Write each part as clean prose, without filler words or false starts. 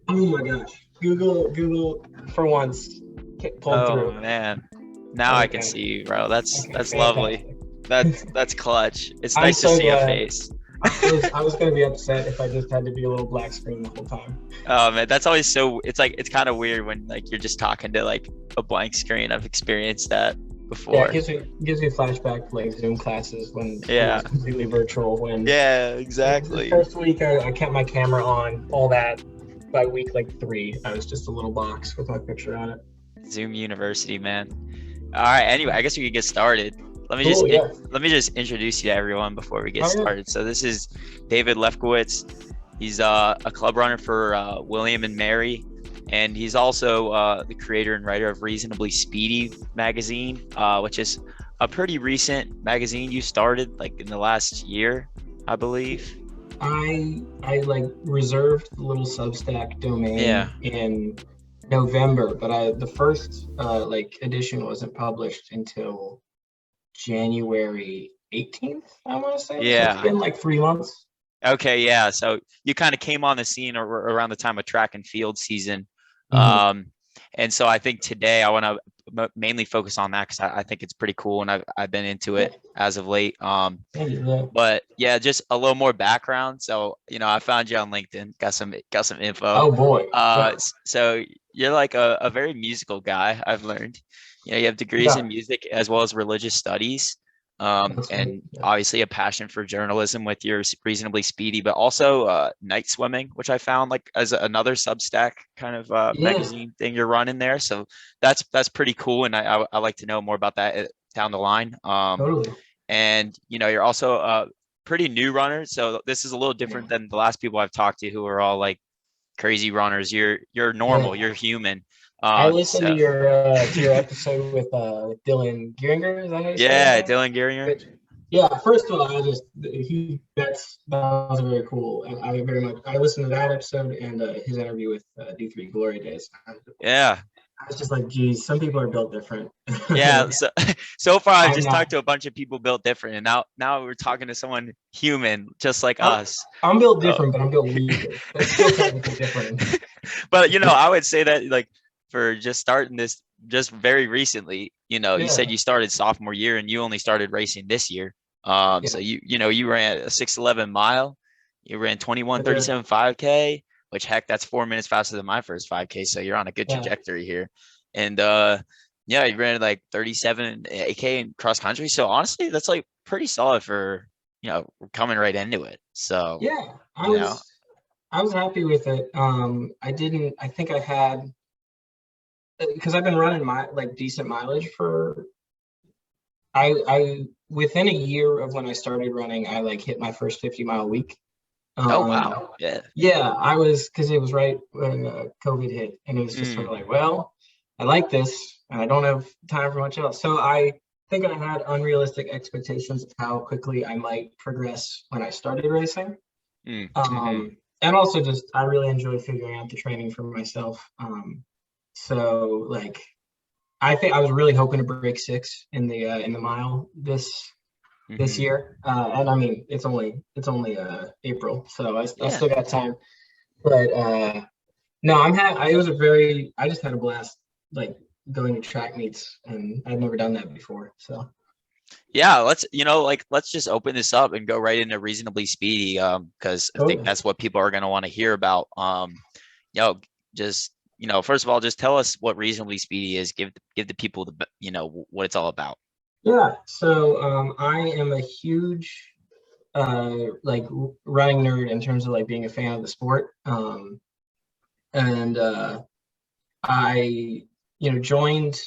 Oh my gosh. Google for once pulled Oh through. man, now I can Okay. see you, bro. That's Okay, that's lovely. fantastic. That's clutch. It's I'm nice to so see a glad. face. I was gonna be upset if I just had to be a little black screen the whole time. Oh man, that's always so. It's like it's kind of weird when like you're just talking to like a blank screen. I've experienced that Yeah, it before. gives me flashback to like Zoom classes when school Yeah, was completely virtual. When yeah, the exactly. first week I kept my camera on, all that. By week like 3, I was just a little box with my picture on it. Zoom University, man. All right. Anyway, I guess we could get started. Cool, yeah. Let me just introduce you to everyone before we get Oh yeah. started. So this is David Lefkowitz. He's a club runner for William and Mary, and he's also the creator and writer of Reasonably Speedy magazine, which is a pretty recent magazine you started like in the last year, I believe. I like reserved the little Substack Yeah. domain in November, but I the first like edition wasn't published until January 18th, I want to say. So it's Yeah. been like 3 months. Okay, yeah. So you kind of came on the scene around the time of track and field season. Hmm. Um, and so I think today I want to mainly focus on that because I think it's pretty cool and I've been into Yeah, it as of late. thank you. Yeah. But yeah, just a little more background. So, I found you on LinkedIn, got some info. Oh boy. Yeah. So you're like a very musical guy, I've learned. You have degrees Yeah. in music as well as religious studies. That's right. And Yeah. obviously a passion for journalism with your Reasonably Speedy, but also night swimming, which I found like as another Substack kind of Yeah. magazine thing you're running there. So that's pretty cool, and I like to know more about that down the line. Totally. And you're also a pretty new runner, so this is a little Yeah. different than the last people I've talked to who are all like crazy runners. You're normal, Yeah. you're human. I listened So to your episode with Dylan Geringer. Is that how you say his yeah, name? Dylan Garinger. Which, yeah. First of all, that was very cool, and I very much I listened to that episode and his interview with D3 Glory Days. Yeah. I was just like, geez, some people are built different. Yeah, so far I've I'm just talked not. to a bunch of people built different, and now we're talking to someone human, just like I'm, us. I'm built So, different, but I'm built weaker. But still technically different. but I would say that like for just starting this just very recently, you said Yeah. you started sophomore year and you only started racing this year. So Yeah. you ran a 6:11 mile, you ran I did. 21:37 5K, which heck, that's 4 minutes faster than my first 5K. So you're on a good Yeah. trajectory here, and yeah, you ran like 37 AK in cross country. So honestly, that's like pretty solid for coming right into it. So Yeah. I you know, was. I was happy with it. I didn't. I think I had because I've been running my like decent mileage for. I within a year of when I started running, I like hit my first 50-mile week. oh Um, wow, yeah. yeah, I was because it was right when COVID hit, and it was just sort of Mm, like, well, I like this, and I don't have time for much else. So I think I had unrealistic expectations of how quickly I might progress when I started racing. mhm. And also just I really enjoy figuring out the training for myself. So like I think I was really hoping to break 6 in the mile this Hmm. year. And I mean it's only April, so I Yeah. still got time. But no, it was a very I just had a blast like going to track meets, and I'd never done that before. So Yeah, let's just open this up and go right into Reasonably Speedy, because I think totally. that's what people are going to want to hear about. You know, just first of all, just tell us what Reasonably Speedy is. Give the people what it's all about. Yeah. So I am a huge like running nerd in terms of like being a fan of the sport. And I joined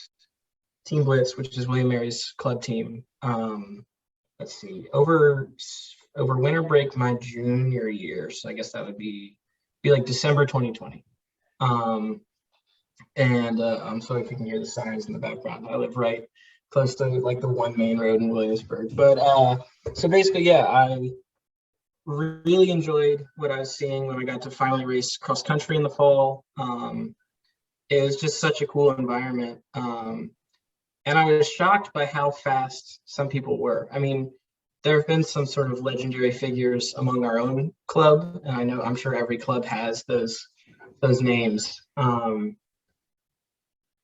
Team Blitz, which is William Mary's club team. Let's see, over winter break my junior year, so I guess that would be like December 2020. Um, and I'm sorry if you can hear the sirens in the background. I live right close to like the one main road in Williamsburg. But so basically, yeah, I really enjoyed what I was seeing when I got to finally race cross country in the fall. It was just such a cool environment. And I was shocked by how fast some people were. I mean, there have been some sort of legendary figures among our own club, and I'm sure every club has those those names.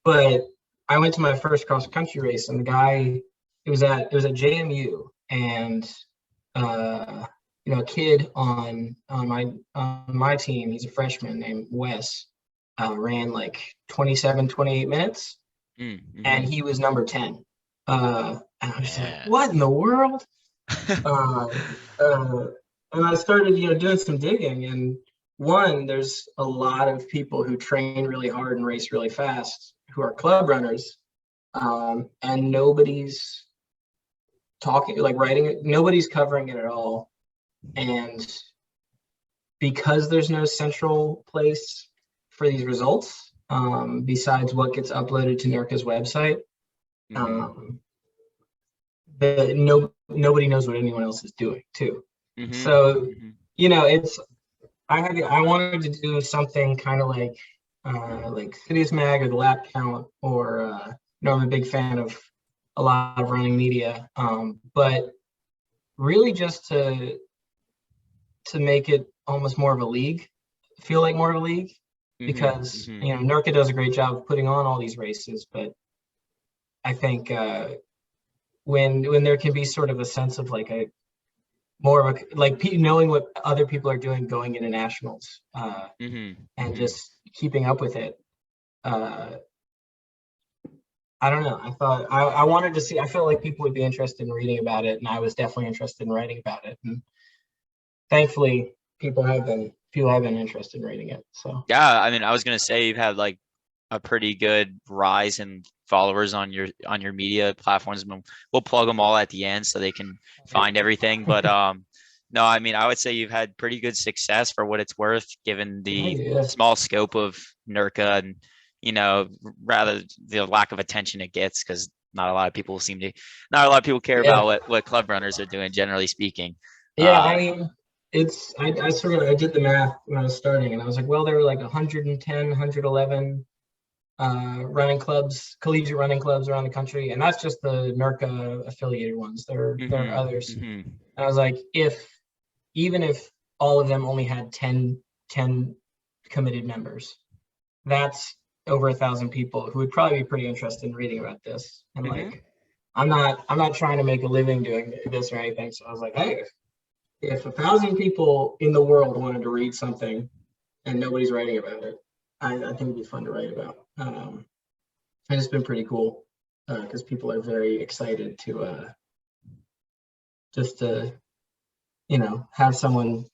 But I went to my first cross country race, and the guy, it was at JMU, and a kid on my team, he's a freshman named Wes, ran like 27, 28 minutes, and he was number 10. And I was like, what in the world? And I started, doing some digging, and there's a lot of people who train really hard and race really fast who are club runners, and nobody's talking, like writing it, nobody's covering it at all. And because there's no central place for these results, besides what gets uploaded to NIRCA's website, nobody knows what anyone else is doing too. So, I wanted to do something kind of like Cities Mag or the Lap Count, or I'm a big fan of a lot of running media, but really just to make it almost more of a league, feel like more of a league, because NIRCA does a great job of putting on all these races, but I think when there can be sort of a sense of like knowing what other people are doing going into nationals, and just keeping up with it. I don't know. I thought I wanted to see. I felt like people would be interested in reading about it, and I was definitely interested in writing about it. And thankfully, people have been interested in reading it. So yeah, I mean, I was gonna say you've had like a pretty good rise in followers on your media platforms. We'll plug them all at the end so they can find everything. But no, I mean, I would say you've had pretty good success for what it's worth, given the small scope of NIRCA, and rather the lack of attention it gets, because not a lot of people care about what club runners are doing, generally speaking. Yeah, I mean, I did the math when I was starting, and I was like, well, there were like 110, 111 running clubs, collegiate running clubs around the country, and that's just the NIRCA affiliated ones. There are others. And I was like, even if all of them only had 10 committed members, that's over 1,000 people who would probably be pretty interested in reading about this. And like, I'm not trying to make a living doing this or anything. So I was like, hey, if 1,000 people in the world wanted to read something and nobody's writing about it, I think it'd be fun to write about. And it's been pretty cool, because people are very excited to just to have someone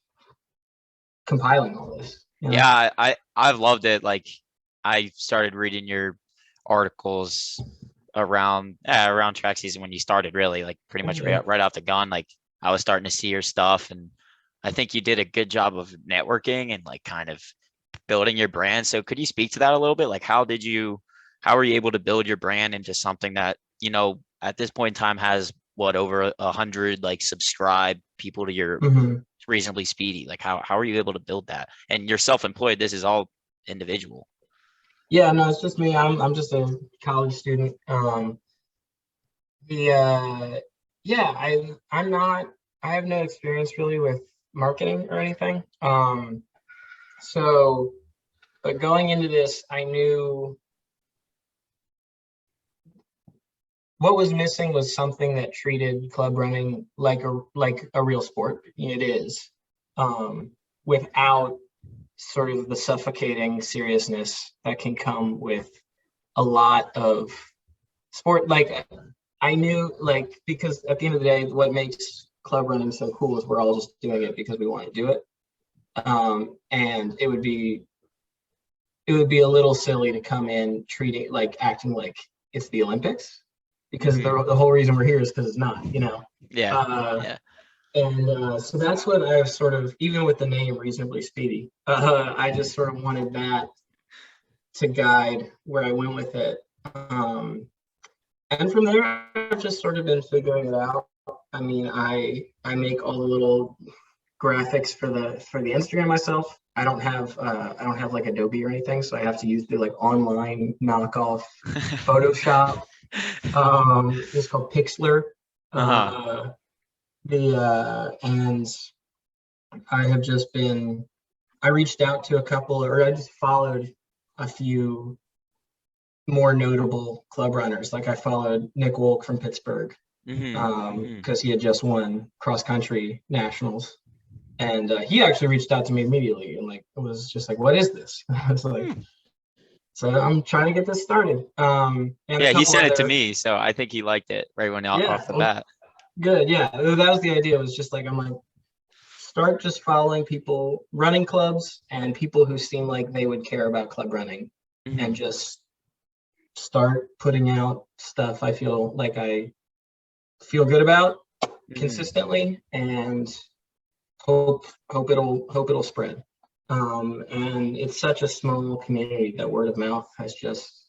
compiling all this. Yeah, I've loved it. Like, I started reading your articles around track season when you started, really, like pretty much right out the gun. Like, I was starting to see your stuff, and I think you did a good job of networking and like kind of building your brand. So could you speak to that a little bit? Like, how were you able to build your brand into something that, at this point in time has over 100 like subscribed people to your Reasonably Speedy? Like, how are you able to build that? And you're self-employed. This is all individual. Yeah, no, it's just me. I'm just a college student. I have no experience really with marketing or anything. But going into this, I knew what was missing was something that treated club running like a real sport. It is, without sort of the suffocating seriousness that can come with a lot of sport. Like, I knew, like, because at the end of the day, what makes club running so cool is we're all just doing it because we want to do it. And it would be a little silly to come in acting like it's the Olympics, because the whole reason we're here is because it's not, And so that's what I've sort of, even with the name Reasonably Speedy, I just sort of wanted that to guide where I went with it. And from there, I've just sort of been figuring it out. I mean, I make all the little graphics for the Instagram myself. I don't have like Adobe or anything, so I have to use the like online knockoff Photoshop. It's called Pixlr. And I have just been I reached out to a couple, or I just followed a few more notable club runners. Like I followed Nick Wolk from Pittsburgh because he had just won cross country nationals, and he actually reached out to me immediately and like it was just like, what is this? I was like, so I'm trying to get this started. And Yeah, he sent it to me, so I think he liked it right when off the bat. Good, yeah, that was the idea. It was just like, I'm like, start just following people, running clubs, and people who seem like they would care about club running, and just start putting out stuff I feel like I feel good about consistently, and hope it'll spread. And it's such a small community that word of mouth has just,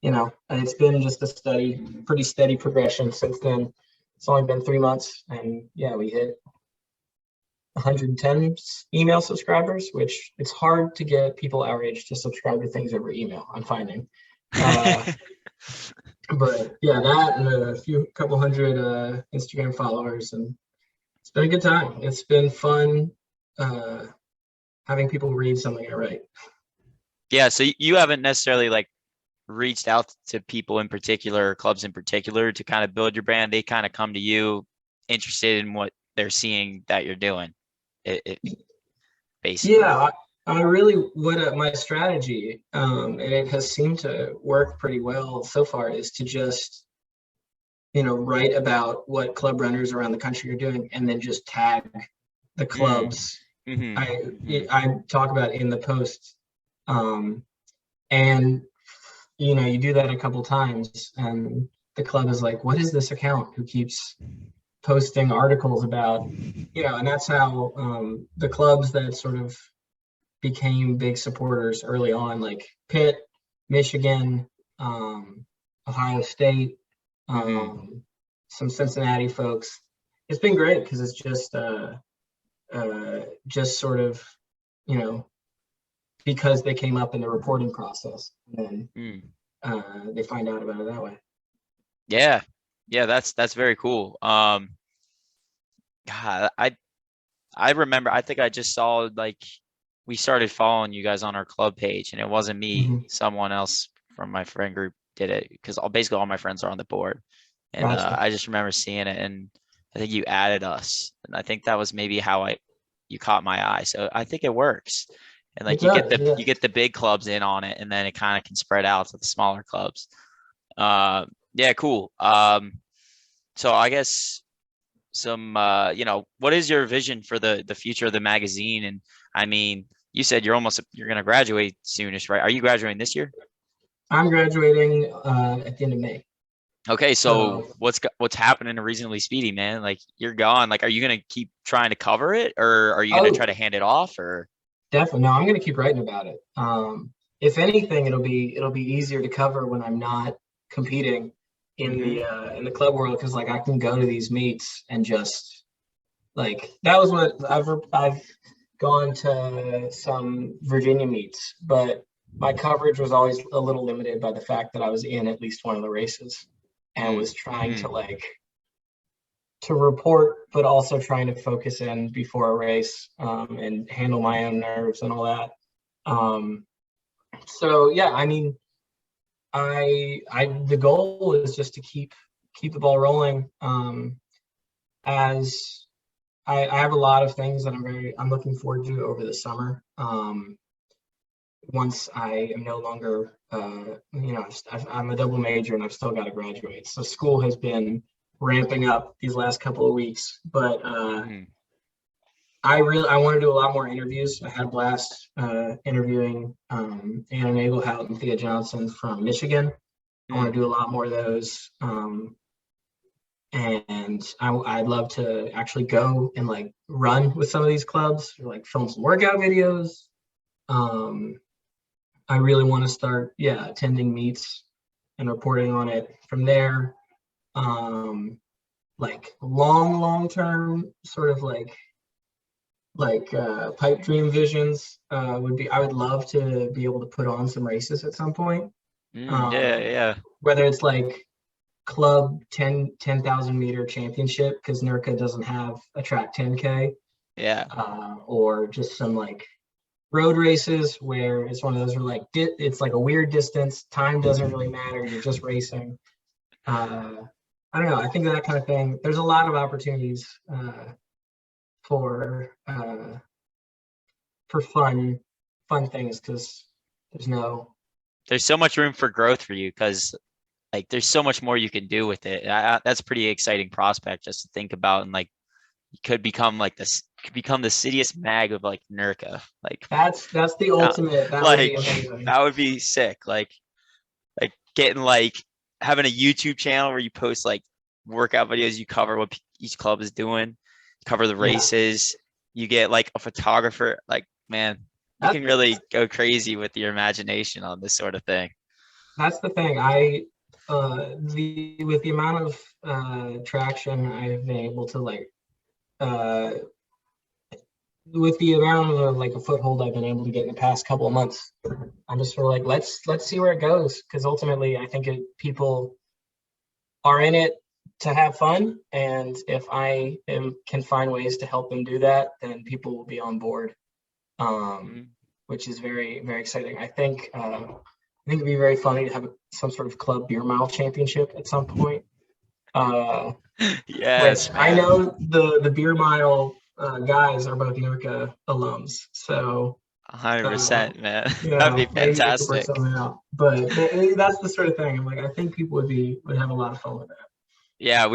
it's been just a pretty steady progression since then. It's only been 3 months, and yeah, we hit 110 email subscribers, which it's hard to get people our age to subscribe to things over email, I'm finding. But yeah, that and a couple hundred Instagram followers, and it's been a good time. It's been fun having people read something I write. Yeah, so you haven't necessarily like reached out to people in particular, or clubs in particular, to kind of build your brand. They kind of come to you interested in what they're seeing that you're doing. Basically. Yeah, I really, what my strategy, and it has seemed to work pretty well so far, is to just, write about what club runners around the country are doing, and then just tag the clubs. I talk about in the post, and you do that a couple times, and the club is like, what is this account who keeps posting articles about, and that's how the clubs that sort of became big supporters early on, like Pitt, Michigan, Ohio State, some Cincinnati folks. It's been great because it's just sort of, because they came up in the reporting process, and then they find out about it that way. Yeah, that's very cool. God, I remember, I think I just saw like we started following you guys on our club page, and it wasn't me, someone else from my friend group did it, because basically all my friends are on the board, and Gotcha. I just remember seeing it, and I think you added us, and I think that was maybe how you caught my eye. So I think it works, and like you get the big clubs in on it, and then it kind of can spread out to the smaller clubs. Yeah, cool. So I guess some what is your vision for the future of the magazine? And I mean, you said you're gonna graduate soonish, right? Are you graduating this year? I'm graduating at the end of May. Okay, so what's happening to Reasonably Speedy, man? Like, you're gone. Like, are you gonna keep trying to cover it, or are you gonna try to hand it off? Or definitely, no, I'm gonna keep writing about it. If anything, it'll be easier to cover when I'm not competing in the club world, because like I can go to these meets and just like, that was what I've gone to some Virginia meets, but my coverage was always a little limited by the fact that I was in at least one of the races, and was trying to report, but also trying to focus in before a race, and handle my own nerves and all that. So yeah, I mean, the goal is just to keep the ball rolling. As I have a lot of things that I'm looking forward to over the summer. Once I am no longer, I'm a double major and I've still got to graduate. So school has been ramping up these last couple of weeks, but I want to do a lot more interviews. I had a blast interviewing Anna Nagelhout and Thea Johnson from Michigan. I want to do a lot more of those. And I'd love to actually go and like run with some of these clubs, or like film some workout videos. I really want to start, attending meets and reporting on it from there. Like long term, sort of like pipe dream visions would be, I would love to be able to put on some races at some point. Whether it's like club 10,000 meter championship, because NIRCA doesn't have a track 10K. Yeah. Or just some like road races where it's one of those where like it's like a weird distance. Time doesn't really matter. You're just racing. I don't know. I think that kind of thing. There's a lot of opportunities for fun things because there's so much room for growth for you because like there's so much more you can do with it. That's a pretty exciting prospect just to think about, and like you could become like this, could become the citiest mag of like NIRCA. Like that's the ultimate. That would be amazing. That would be sick. Like getting like having a YouTube channel where you post like workout videos, you cover what each club is doing, cover the races. You get like a photographer. Like, man, you can really go crazy with your imagination on this sort of thing. That's the thing. With the amount of traction I've been able to like, with the amount of like a foothold I've been able to get in the past couple of months, I'm just sort of like, let's see where it goes. Because ultimately, I think people are in it to have fun, and if I can find ways to help them do that, then people will be on board, which is very, very exciting. I think it'd be very funny to have some sort of club beer mile championship at some point. Yes, I know the beer mile guys are both NIRCA alums, so 100%, man. Yeah, That'd be fantastic. But that's the sort of thing. I'm like, I think people would have a lot of fun with that. Yeah,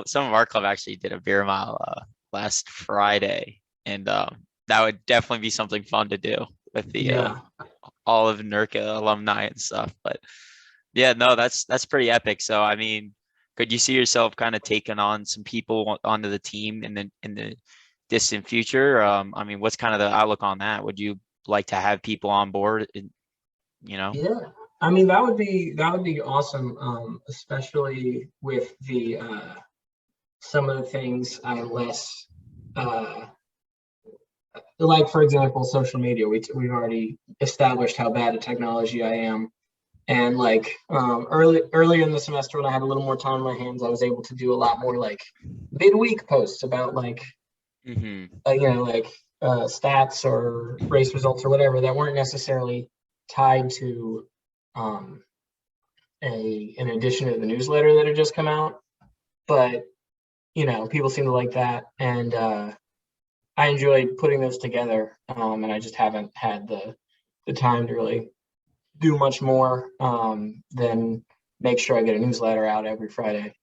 some of our club actually did a beer mile last Friday, and that would definitely be something fun to do with the all of NIRCA alumni and stuff. But yeah, no, that's pretty epic. So I mean, could you see yourself kind of taking on some people onto the team in the distant future? I mean, what's kind of the outlook on that? Would you like to have people on board? Yeah, I mean that would be awesome, especially with the some of the things I'm less like, for example, social media. We've already established how bad at technology I am, and like earlier in the semester when I had a little more time on my hands, I was able to do a lot more like midweek posts about like stats or race results or whatever that weren't necessarily tied to an edition of the newsletter that had just come out, but people seem to like that, and I enjoyed putting those together, and I just haven't had the time to really do much more than make sure I get a newsletter out every Friday.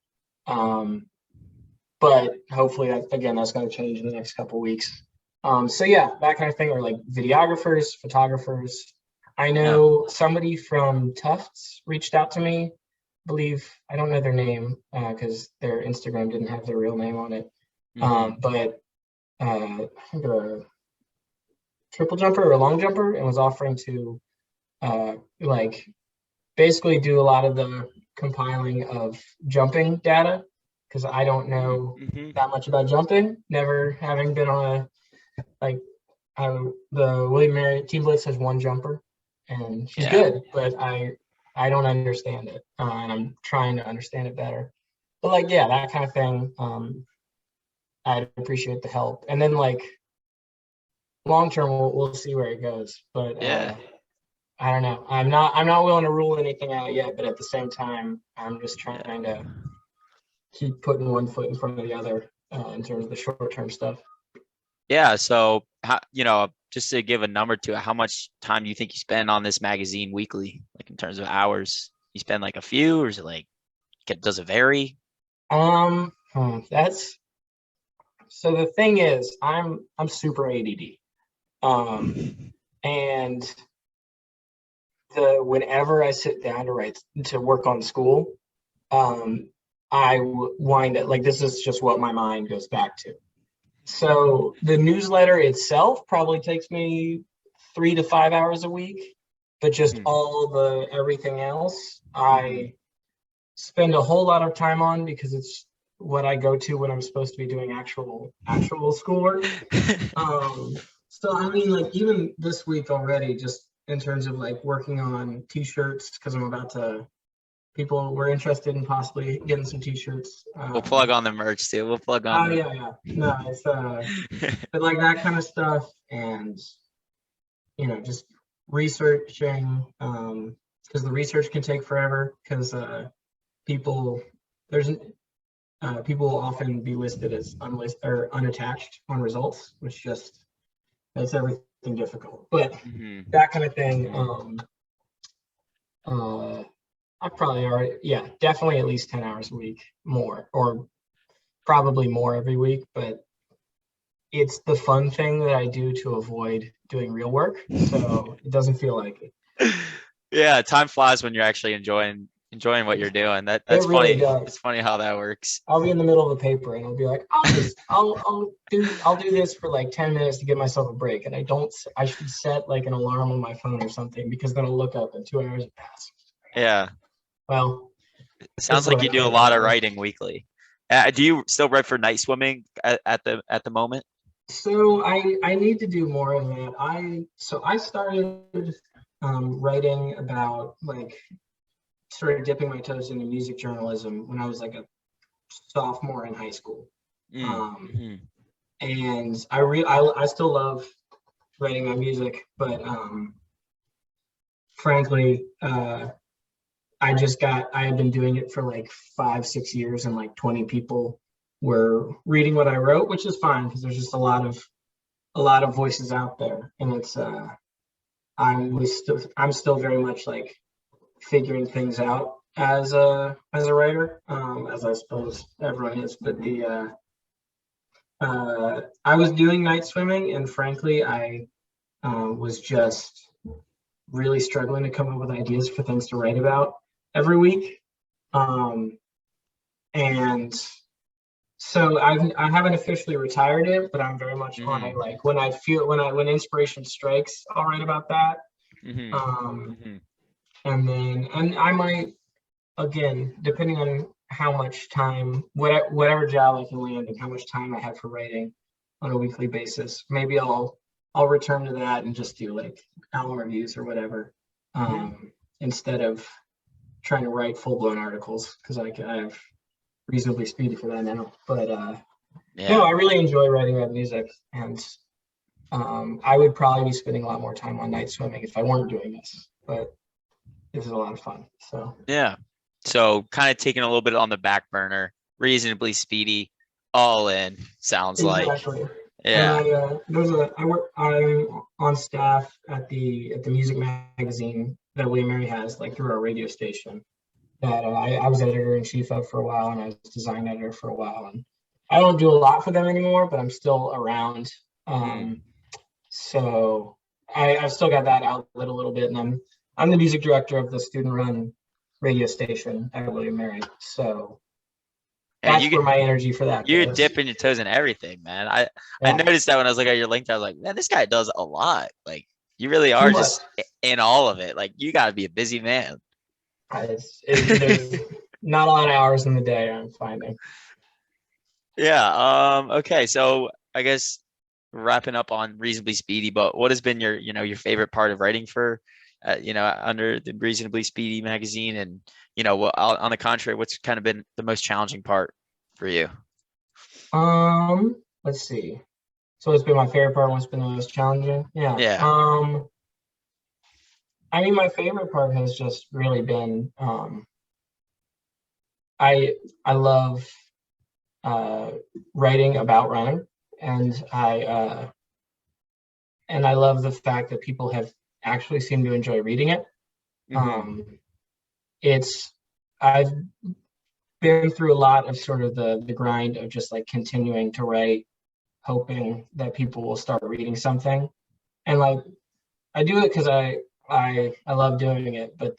But hopefully that's going to change in the next couple of weeks. So yeah, that kind of thing, or like videographers, photographers. I know somebody from Tufts reached out to me. I don't know their name because their Instagram didn't have their real name on it. But I think a triple jumper or a long jumper, and was offering to like basically do a lot of the compiling of jumping data, because I don't know that much about jumping, never having been on the William Mary Team Blitz has one jumper, and she's good, but I don't understand it, and I'm trying to understand it better. But like, yeah, that kind of thing. I'd appreciate the help, and then like long term, we'll see where it goes. But I don't know. I'm not willing to rule anything out yet. But at the same time, I'm just trying to keep putting one foot in front of the other in terms of the short term stuff. Yeah. So just to give a number to it, how much time do you think you spend on this magazine weekly? Like in terms of hours, you spend like a few, or is it like, does it vary? That's so the thing is, I'm super ADD, and whenever I sit down to work on school, I wind up like, this is just what my mind goes back to. So the newsletter itself probably takes me 3 to 5 hours a week, but just everything else I spend a whole lot of time on, because it's what I go to when I'm supposed to be doing actual schoolwork. So I mean, like even this week already, just in terms of like working on t-shirts, because I'm about to, people were interested in possibly getting some t-shirts. We'll plug on the merch too. Yeah. No, it's but like that kind of stuff, and just researching, because the research can take forever, because people there's people will often be listed as unlisted or unattached on results, which just makes everything difficult. But that kind of thing, I probably already, definitely at least 10 hours a week more, or probably more every week. But it's the fun thing that I do to avoid doing real work, so it doesn't feel like it. Yeah, time flies when you're actually enjoying what you're doing. That's It really funny. does. It's funny how that works. I'll be in the middle of the paper and I'll be like, I'll do this for like 10 minutes to give myself a break. And I should set like an alarm on my phone or something, because then I'll look up and 2 hours have passed. Yeah. Well, Sounds like you do a lot of writing weekly. Do you still write for Nightswimming at the moment? So I need to do more of that. I started writing about, like, sort of dipping my toes into music journalism when I was like a sophomore in high school. And I still love writing my music, but frankly, I had been doing it for like 5-6 years, and like 20 people were reading what I wrote, which is fine, because there's just a lot of voices out there, and it's I'm still very much like figuring things out as a writer, as I suppose everyone is. But I was doing Nightswimming, and frankly, I was just really struggling to come up with ideas for things to write about every week. And so I haven't officially retired it, but I'm very much on it. Like when inspiration strikes, I'll write about that. And I might, again, depending on how much time, whatever job I can land and how much time I have for writing on a weekly basis, maybe I'll return to that and just do like album reviews or whatever, instead of trying to write full-blown articles, because I have Reasonably Speedy for that now. But no, I really enjoy writing about music, and I would probably be spending a lot more time on Nightswimming if I weren't doing this. But this is a lot of fun. So kind of taking a little bit on the back burner, Reasonably Speedy, all in, sounds exactly. like. Yeah. And I'm on staff at the music magazine that William Mary has, like through our radio station, that I was editor-in-chief of for a while, and I was design editor for a while. And I don't do a lot for them anymore, but I'm still around. So I've still got that outlet a little bit, and I'm the music director of the student-run radio station at William Mary. So that's where my energy for that You're goes. dipping your toes in everything, man. I noticed that when I was looking at your LinkedIn, I was like, man, this guy does a lot. Like, you really are just in all of it. Like, you got to be a busy man. There's not a lot of hours in the day, I'm finding. Yeah. Okay. So I guess wrapping up on Reasonably Speedy, but what has been your favorite part of writing for, under the Reasonably Speedy magazine? And, on the contrary, what's kind of been the most challenging part for you? Let's see. So what's been my favorite part? What's been the most challenging? Yeah. I mean, my favorite part has just really been, I love writing about running, and I love the fact that people have actually seemed to enjoy reading it. I've been through a lot of sort of the grind of just like continuing to write, hoping that people will start reading something, and like I do it because I love doing it. But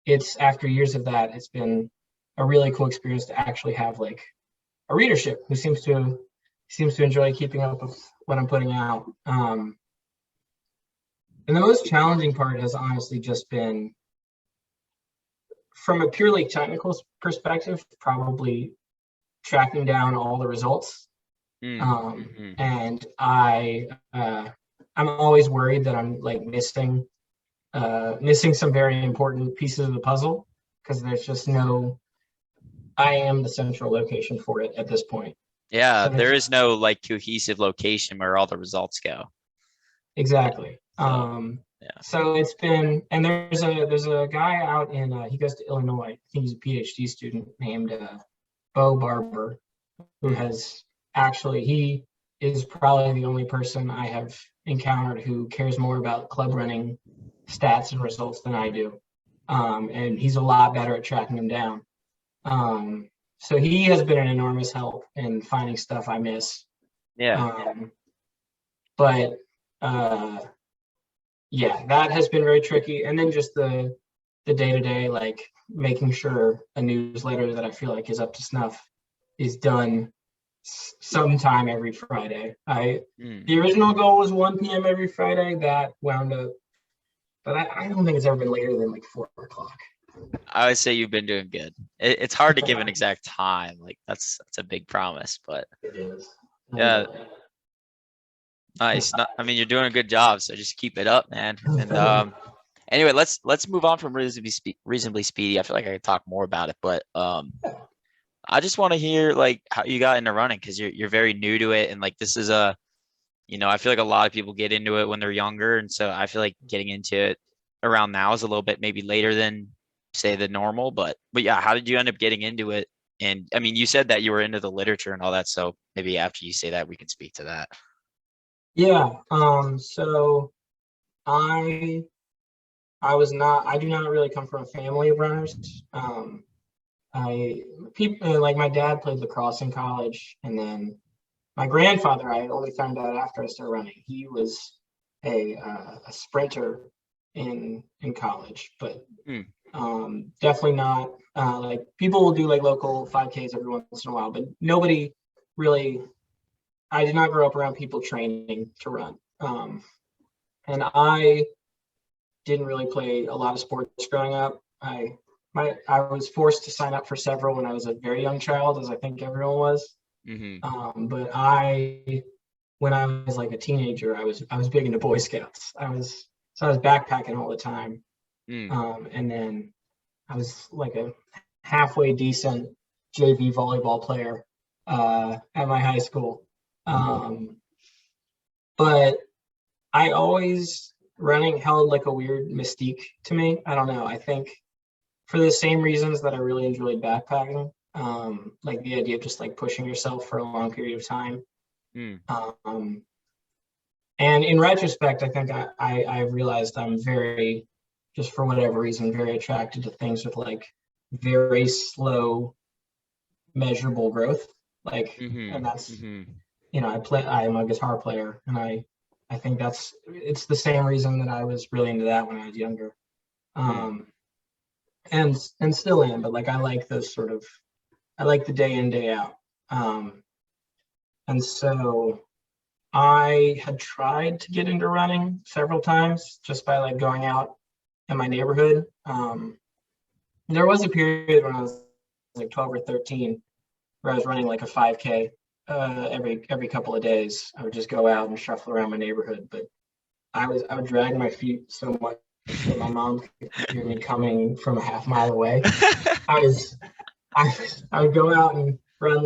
it's after years of that, it's been a really cool experience to actually have like a readership who seems to enjoy keeping up with what I'm putting out. And the most challenging part has honestly just been, from a purely technical perspective, probably tracking down all the results. And I'm always worried that I'm like missing some very important pieces of the puzzle, because there's just I am the central location for it at this point. Yeah, so there is no like cohesive location where all the results go. Exactly. So it's been, and there's a guy out in he goes to Illinois. I think he's a PhD student named Bo Barber, who has actually, he is probably the only person I have encountered who cares more about club running stats and results than I do. And he's a lot better at tracking them down. So he has been an enormous help in finding stuff I miss. Yeah. But yeah, that has been very tricky. And then just the day-to-day, like making sure a newsletter that I feel like is up to snuff is done sometime every Friday. The original goal was 1 p.m. every Friday. That wound up, but I don't think it's ever been later than like 4 o'clock. I would say you've been doing good. It's hard to give an exact time. Like that's a big promise, but it is. Yeah. Nice. I mean, you're doing a good job, so just keep it up, man. And anyway, let's move on from reasonably speedy. I feel like I could talk more about it, but I just want to hear like how you got into running, because you're very new to it, and like this is I feel like a lot of people get into it when they're younger, and so I feel like getting into it around now is a little bit maybe later than say the normal, but yeah, how did you end up getting into it? And I mean, you said that you were into the literature and all that, so maybe after you say that, we can speak to that. Yeah. So I do not really come from a family of runners. Like my dad played lacrosse in college, and then my grandfather, I only found out after I started running. He was a sprinter in college, but definitely not like people will do like local 5Ks every once in a while, but nobody really. I did not grow up around people training to run, and I didn't really play a lot of sports growing up. I was forced to sign up for several when I was a very young child, as I think everyone was. But when I was like a teenager, I was big into Boy Scouts. I was backpacking all the time, and then I was like a halfway decent JV volleyball player at my high school. But I always, running held like a weird mystique to me. I don't know. I think for the same reasons that I really enjoyed backpacking, like the idea of just like pushing yourself for a long period of time. And in retrospect, I think I realized I'm very, just for whatever reason, very attracted to things with like very slow, measurable growth. Like, and that's, I'm a guitar player, and I think it's the same reason that I was really into that when I was younger. And still am, but like I like those I like the day in, day out. And so I had tried to get into running several times just by like going out in my neighborhood. There was a period when I was like 12 or 13 where I was running like a 5K every couple of days. I would just go out and shuffle around my neighborhood, but I would drag my feet so much that my mom could hear me coming from a half mile away. I would go out and run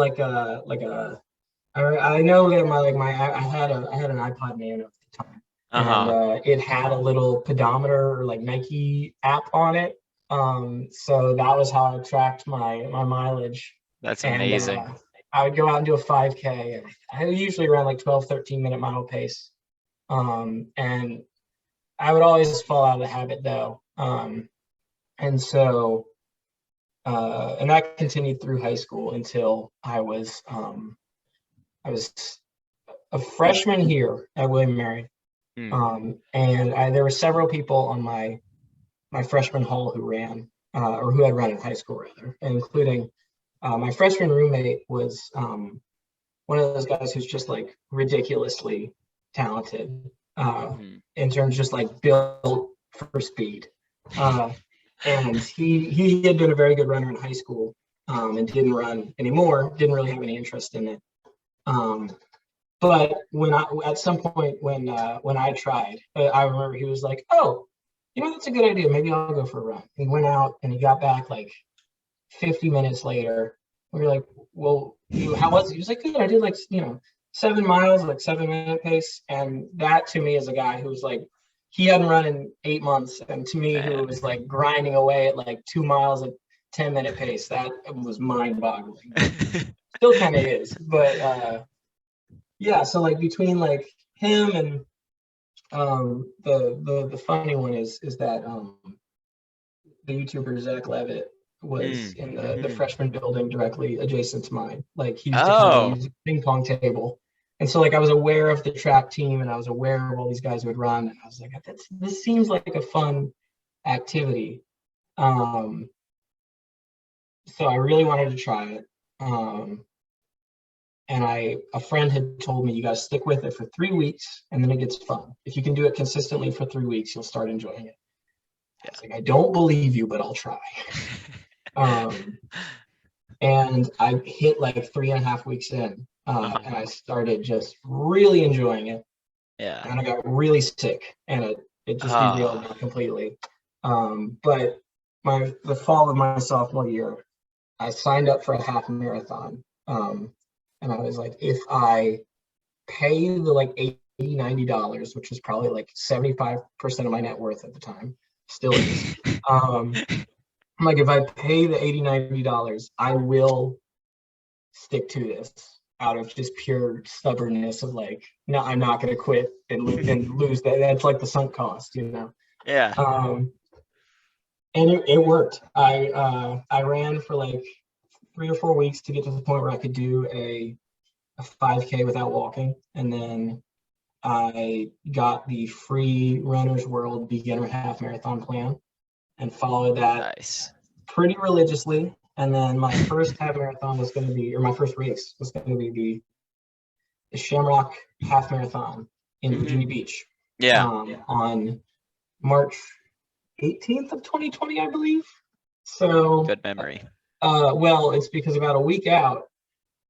I know that I had an iPod Nano at the time, and it had a little pedometer or like Nike app on it. So that was how I tracked my mileage. That's amazing. And, I would go out and do a 5K, and I usually ran like 12, 13-minute mile pace. And I would always fall out of the habit though. And so, and that continued through high school until I was a freshman here at William & Mary. And there were several people on my freshman hall who ran, or who had run in high school rather, including my freshman roommate was one of those guys who's just like ridiculously talented in terms of just like built for speed. And he had been a very good runner in high school and didn't run anymore, didn't really have any interest in it. But at some point when I tried, I remember he was like, "Oh, that's a good idea. Maybe I'll go for a run." He went out and he got back like 50 minutes later. We were like, "Well, how was it?" He was like, "Good. I did like 7 miles, like 7-minute pace." And that to me, as a guy who's like he hadn't run in 8 months, and to me, who Man. was like grinding away at like 2 miles at 10-minute pace, that was mind-boggling. But still kind of is. But yeah, so like between like him and the funny one is that the YouTuber Zach Levitt was in the Mm-hmm. freshman building directly adjacent to mine. Like he used to come and Oh, use a ping pong table. And so like I was aware of the track team and I was aware of all these guys who would run. And I was like, this seems like a fun activity. Um, so I really wanted to try it. And a friend had told me you gotta stick with it for 3 weeks and then it gets fun. If you can do it consistently for 3 weeks, you'll start enjoying it. I was like, I don't believe you, but I'll try. And I hit like 3.5 weeks in, and I started just really enjoying it. yeah. And I got really sick, and it just derailed me completely. But the fall of my sophomore year, I signed up for a half marathon, and I was like, if I pay the like $80-$90, which was probably like 75% of my net worth at the time, still is. I'm like, if I pay the $80-$90, I will stick to this out of just pure stubbornness of like, no, I'm not going to quit and lose that. That's like the sunk cost, you know? Yeah. And it worked. I ran for like 3 or 4 weeks to get to the point where I could do a 5K without walking. And then I got the free Runner's World beginner half marathon plan and followed that Nice. pretty religiously. And then my first half marathon was going to be, or my first race was going to be the Shamrock Half Marathon in Virginia Beach. Yeah. On March 18th of 2020, I believe. So Good memory. Well, it's because about a week out,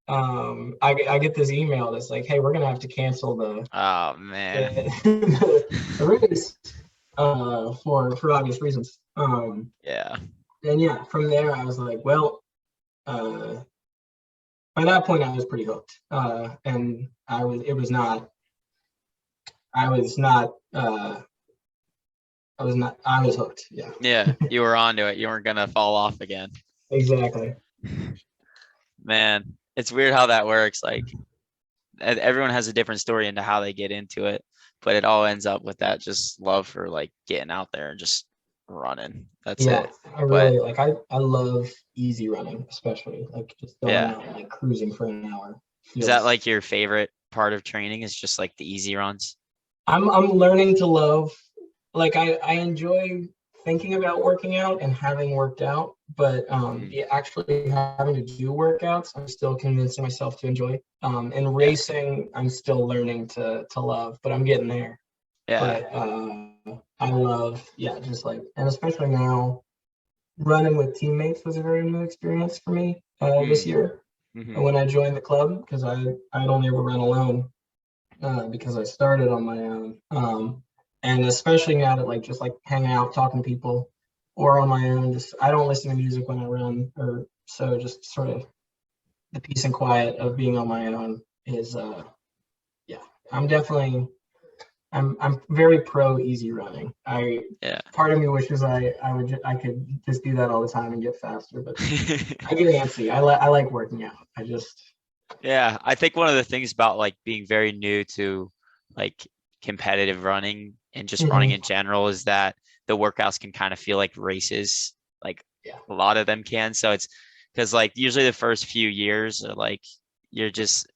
I get this email that's like, hey, we're going to have to cancel Oh man. the race for obvious reasons. Yeah. And yeah, from there I was like, well, by that point I was pretty hooked, and I was hooked. Yeah. Yeah. You were onto it. You weren't gonna fall off again. Exactly. Man, it's weird how that works. Like everyone has a different story into how they get into it, but it all ends up with that just love for like getting out there and just running. That's Yeah, it. I But really like. I love easy running, especially like just going yeah, out and like cruising for an hour. is that Feels. like your favorite part of training is just like the easy runs? I'm learning to love. Like I enjoy thinking about working out and having worked out, but actually having to do workouts, I'm still convincing myself to enjoy. And Yeah. racing, I'm still learning to love, but I'm getting there. Yeah. But I love, yeah, just like, and especially now, running with teammates was a very new experience for me this year Mm-hmm. when I joined the club, because I'd only ever run alone because I started on my own. And especially now that like just like hanging out, talking to people, or on my own, just I don't listen to music when I run, or so just sort of the peace and quiet of being on my own is yeah. I'm definitely I'm very pro easy running. Yeah. Part of me wishes I could just do that all the time and get faster, but I get antsy. I like working out. I just Yeah, I think one of the things about like being very new to like competitive running and just running Mhm. in general is that the workouts can kind of feel like races, like Yeah. a lot of them can. So it's because like usually the first few years are like you're just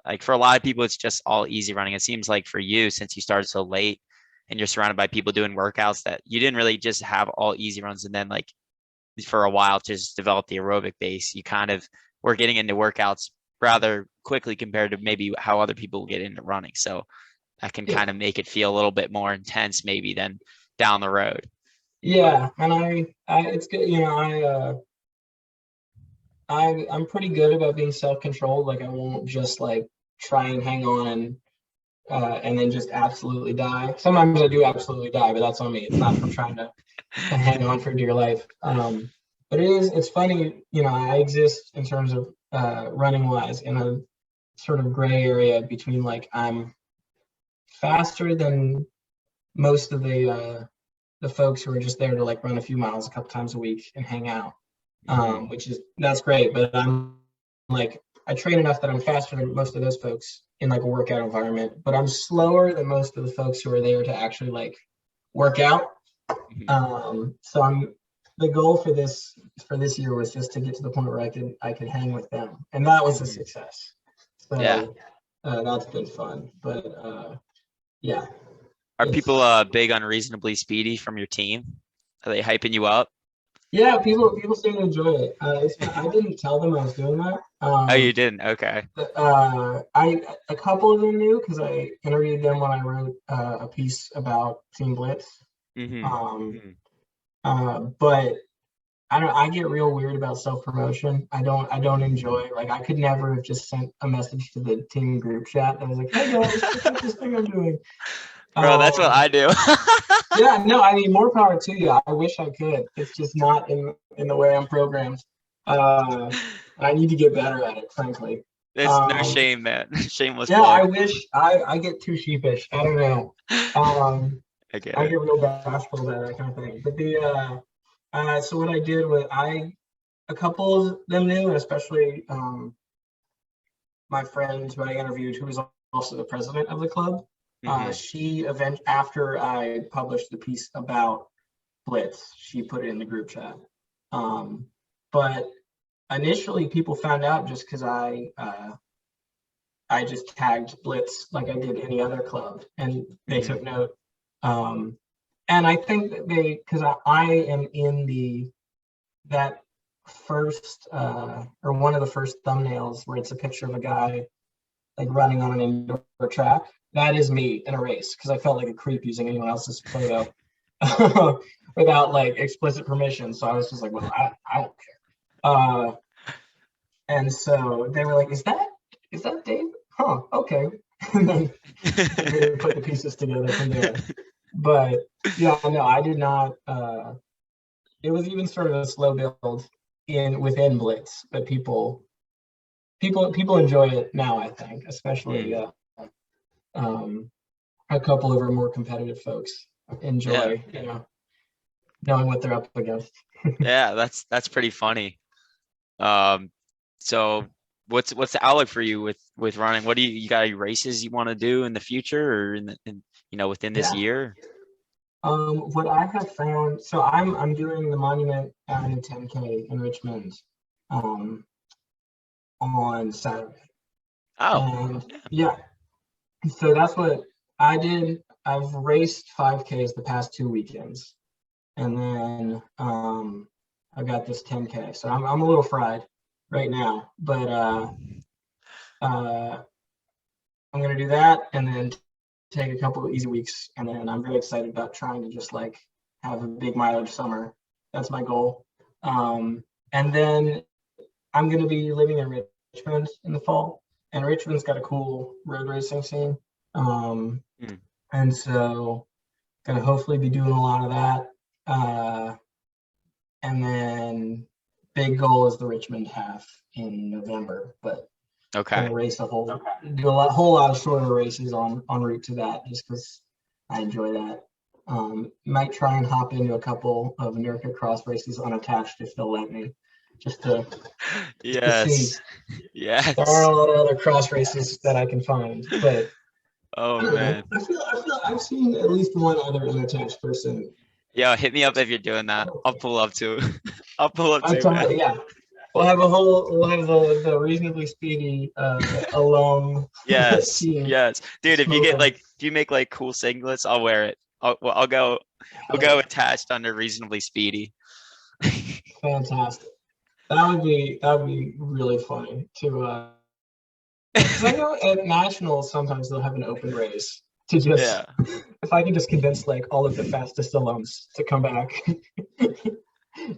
like for a lot of people it's just all easy running. It seems like for you, since you started so late and you're surrounded by people doing workouts, that you didn't really just have all easy runs and then like for a while to just develop the aerobic base. You kind of were getting into workouts rather quickly compared to maybe how other people get into running. So that can Yeah. kind of make it feel a little bit more intense maybe than down the road. Yeah, and it's good, you know, I'm pretty good about being self-controlled. Like I won't just like try and hang on and then just absolutely die. Sometimes I do absolutely die, but that's on me. It's not from trying to hang on for dear life. But it's funny, you know, I exist in terms of running wise in a sort of gray area between like I'm faster than most of the folks who are just there to like run a few miles a couple times a week and hang out, that's great. But I'm like, I train enough that I'm faster than most of those folks in like a workout environment, but I'm slower than most of the folks who are there to actually like work out. So the goal for this year was just to get to the point where I could hang with them, and that was a success. So that's been fun. But yeah. Are people big on Reasonably Speedy from your team? Are they hyping you up? Yeah, people seem to enjoy it. I didn't tell them I was doing that. Oh, you didn't? Okay. A couple of them knew because I interviewed them when I wrote a piece about Team Blitz. But I get real weird about self-promotion. I don't enjoy, like, I could never have just sent a message to the team group chat that was like, hey guys, check out this thing I'm doing. Bro, that's what I do. Yeah, no, I mean, more power to you. I wish I could. It's just not in the way I'm programmed. I need to get better at it, frankly. It's no shame, man. Shameless Yeah, plug. I wish I get too sheepish. I don't know. I get real bashful about that kind of thing. But so what I did was a couple of them knew, and especially my friend who I interviewed, who was also the president of the club. She after I published the piece about Blitz, she put it in the group chat. But initially people found out just because I just tagged Blitz like I did any other club, and they took note. And I think that because I am in that first or one of the first thumbnails where it's a picture of a guy like running on an indoor track. That is me in a race, because I felt like a creep using anyone else's photo without like explicit permission. So I was just like, well, I don't care. And so they were like, is that Dave? Huh, okay. And then we put the pieces together from there. But yeah, no, I did not. It was even sort of a slow build within Blitz, but people enjoy it now, I think, especially a couple of our more competitive folks enjoy, knowing what they're up against. Yeah, that's pretty funny. So what's the outlook for you with running? What do you got any races you want to do in the future, or within this year? What I have found, so I'm doing the Monument Avenue 10K in Richmond on Saturday. And so that's what I did. I've raced 5Ks the past 2 weekends, and then I got this 10K. So I'm a little fried right now, but I'm gonna do that and then take a couple of easy weeks, and then I'm very excited about trying to just like have a big mileage summer. That's my goal. And then I'm gonna be living in Richmond in the fall, and Richmond's got a cool road racing scene. And so gonna hopefully be doing a lot of that. And then big goal is the Richmond half in November, but gonna race do a whole lot of shorter races en route to that, just because I enjoy that. Might try and hop into a couple of NIRCA cross races unattached if they'll let me, just to see. Yes. There are a lot of other cross races that I can find, but man, I feel I've seen at least one other unattached person. Yeah, hit me up if you're doing that. I'll pull up too. I'll pull up too. Yeah. We'll have the Reasonably Speedy alum. Yes, team. Yes, dude. If you make like cool singlets, I'll wear it. I'll go attached under Reasonably Speedy. Fantastic. That would be really funny to. Because I know at nationals sometimes they'll have an open race to just. If I can just convince like all of the fastest alums to come back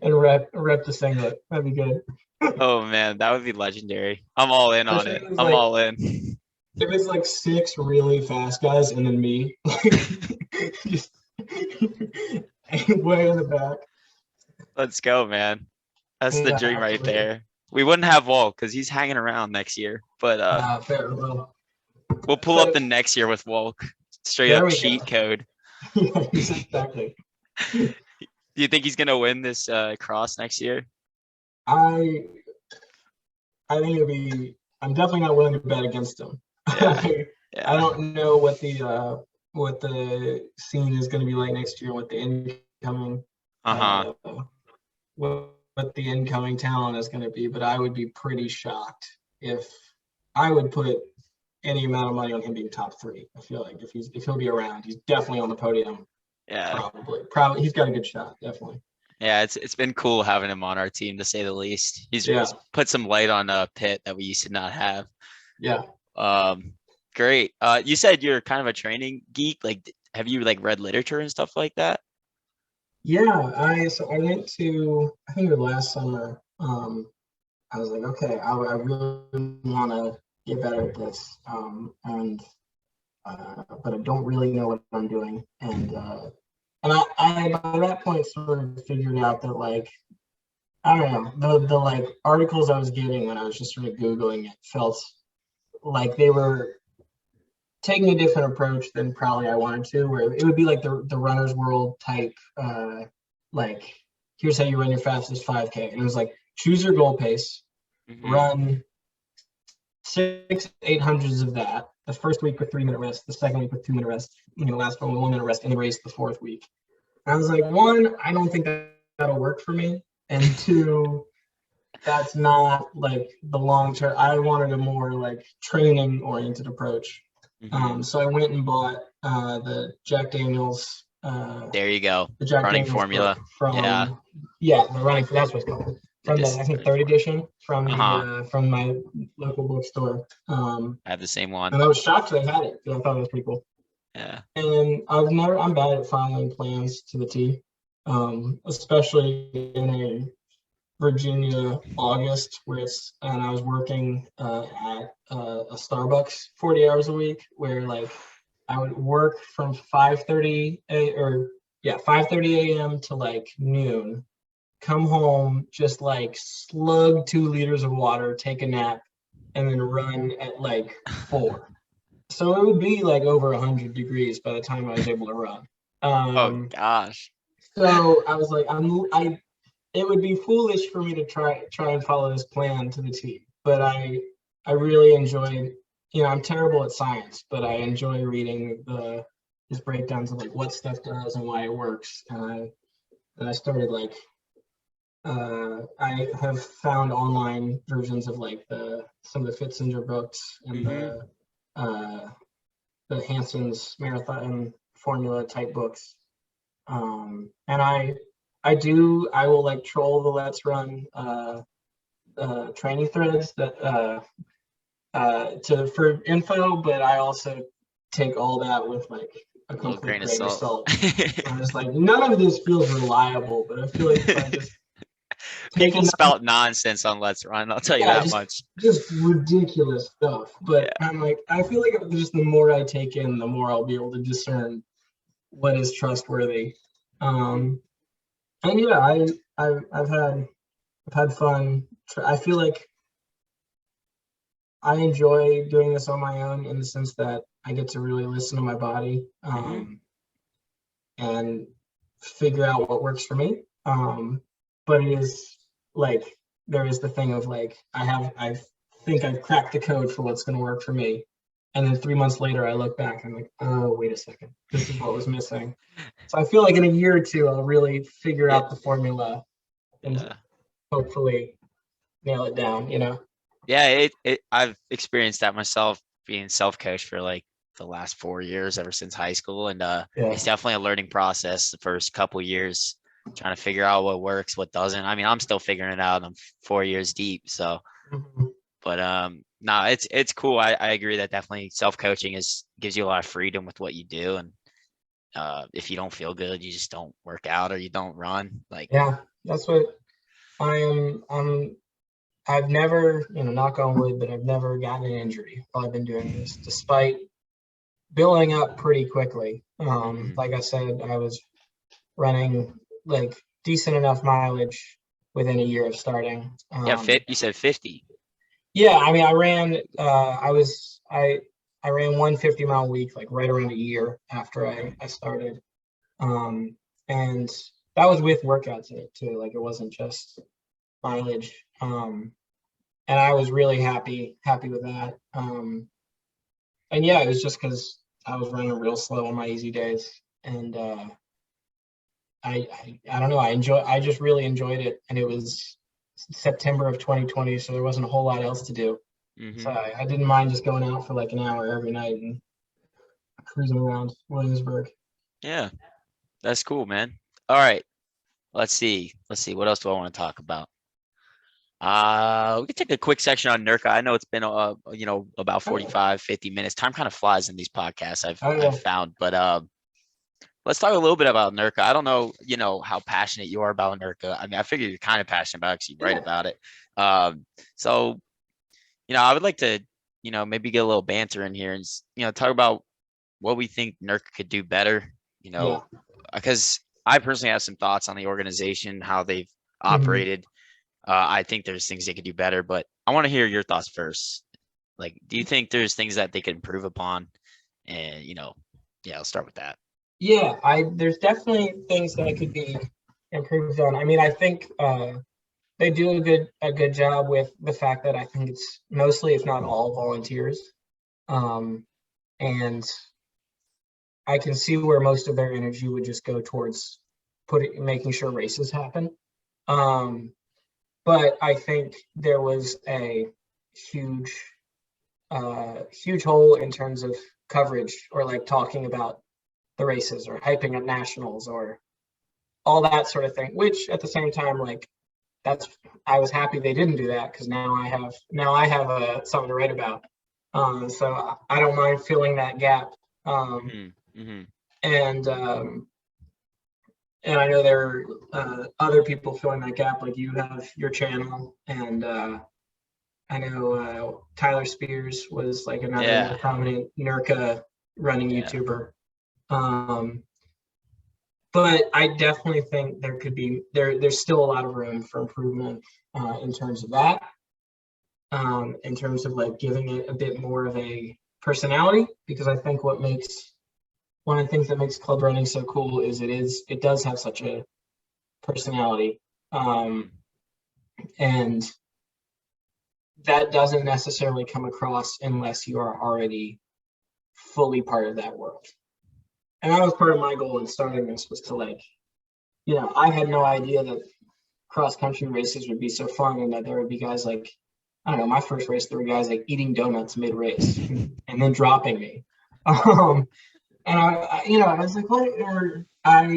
and rep the singlet, that'd be good. Oh man, that would be legendary. I'm all in on it. I'm all in. If it's like 6 really fast guys and then me, just way in the back. Let's go, man. That's the dream right there. We wouldn't have Walt because he's hanging around next year, but fair. Well, we'll pull up the next year with Walt. Straight up cheat code. Yeah, exactly. Do you think he's gonna win this cross next year? I I think it'd be. I'm definitely not willing to bet against him. Yeah, I yeah. don't know what the scene is going to be like next year, what the incoming Uh-huh. uh, what the incoming talent is going to be, but I would be pretty shocked if I would put any amount of money on him being top three. I feel like if he'll be around, he's definitely on the podium. Yeah. Probably he's got a good shot, definitely. Yeah, it's been cool having him on our team to say the least. Yeah, He's put some light on Pitt that we used to not have. yeah, Um, great. You said you're kind of a training geek. Like, have you like read literature and stuff like that? yeah. I went to, I think it was last summer. I was like, okay, I really want to get better at this, and but I don't really know what I'm doing, and I by that point sort of figured out that, like, I don't know, the like articles I was getting when I was just sort of Googling it felt like they were taking a different approach than probably I wanted to, where it would be like the runner's world type, like, here's how you run your fastest 5K. And it was like, choose your goal pace, run 6 800s of that. The first week with 3 minute rest, the second week with 2 minute rest, last one with 1 minute rest, and the race the fourth week. And I was like, one, I don't think that'll work for me. And two, that's not like the long term. I wanted a more like training oriented approach. So I went and bought the Jack Daniels. There you go. The Jack Running Daniels formula. book from Yeah. The running. That's what it's called. The From the, I distance think, running third formula. edition from from my local bookstore. I have the same one. And I was shocked they had it because I thought it was pretty cool. Yeah. And I'm bad at following plans to the T, especially in a Virginia August and I was working at a Starbucks 40 hours a week, where like I would work from 5:30 a.m. to like noon, come home, just like slug 2 liters of water, take a nap, and then run at like 4. So it would be like over 100 degrees by the time I was able to run. Oh gosh. So I was like, it would be foolish for me to try and follow this plan to the T. But I really enjoyed, I'm terrible at science, but I enjoy reading his breakdowns of like what stuff does and why it works. And I started like, I have found online versions of like some of the Fitzinger books and the Hanson's marathon formula type books. And I will like troll the Let's Run training threads that for info, but I also take all that with like a complete grain of grain of salt. salt. I was like, none of this feels reliable, but I feel like if I just People spout nonsense on Let's Run, I'll tell you that much. Just ridiculous stuff. But I'm like, I feel like just the more I take in, the more I'll be able to discern what is trustworthy. And yeah, I've had fun. I feel like I enjoy doing this on my own in the sense that I get to really listen to my body and figure out what works for me. But it is like, there is the thing of like, I think I've cracked the code for what's going to work for me. And then 3 months later, I look back and I'm like, oh, wait a second, this is what was missing. So I feel like in a year or two, I'll really figure out the formula and hopefully nail it down, Yeah, I've experienced that myself, being self-coached for like the last 4 years, ever since high school. And it's definitely a learning process the first couple years, trying to figure out what works, what doesn't. I mean, I'm still figuring it out. I'm 4 years deep. So, but no, it's cool. I agree that definitely self-coaching gives you a lot of freedom with what you do. And if you don't feel good, you just don't work out or you don't run. Like, yeah, that's what I am. I've never, knock on wood, but I've never gotten an injury while I've been doing this, despite building up pretty quickly. Like I said, I was running like decent enough mileage within a year of starting. You said 50. Yeah, I mean, I ran. I ran 150-mile week like right around a year after I started. And that was with workouts in it too. Like it wasn't just mileage. And I was really happy with that. And yeah, it was just because I was running real slow on my easy days, and I don't know. I just really enjoyed it, and it was September of 2020, so there wasn't a whole lot else to do. So I didn't mind just going out for like an hour every night and cruising around Williamsburg. Yeah, that's cool, man. All right, let's see. What else do I want to talk about? We could take a quick section on NIRCA. I know it's been about 45, 50 minutes. Time kind of flies in these podcasts, I've found, but let's talk a little bit about NIRCA. I don't know, how passionate you are about NIRCA. I mean, I figure you're kind of passionate about it because you write about it. So, I would like to, maybe get a little banter in here and, talk about what we think NIRCA could do better, because I personally have some thoughts on the organization, how they've operated. I think there's things they could do better, but I want to hear your thoughts first. Like, do you think there's things that they could improve upon? And, I'll start with that. Yeah, there's definitely things that could be improved on. I mean, I think they do a good job with the fact that I think it's mostly, if not all, volunteers. And I can see where most of their energy would just go towards making sure races happen. But I think there was a huge hole in terms of coverage, or like talking about the races or hyping up nationals or all that sort of thing, which at the same time, like I was happy they didn't do that, because now I have something to write about. So I don't mind filling that gap. And I know there are other people filling that gap, like you have your channel, and I know Tyler Spears was like another prominent NIRCA running YouTuber. But I definitely think there could be there's still a lot of room for improvement in terms of that, in terms of like giving it a bit more of a personality, because I think one of the things that makes club running so cool is it does have such a personality, and that doesn't necessarily come across unless you are already fully part of that world. And that was part of my goal in starting this, was to I had no idea that cross country races would be so fun, and that there would be guys like, I don't know, my first race, there were guys like eating donuts mid race and then dropping me. And I was like, what? Or at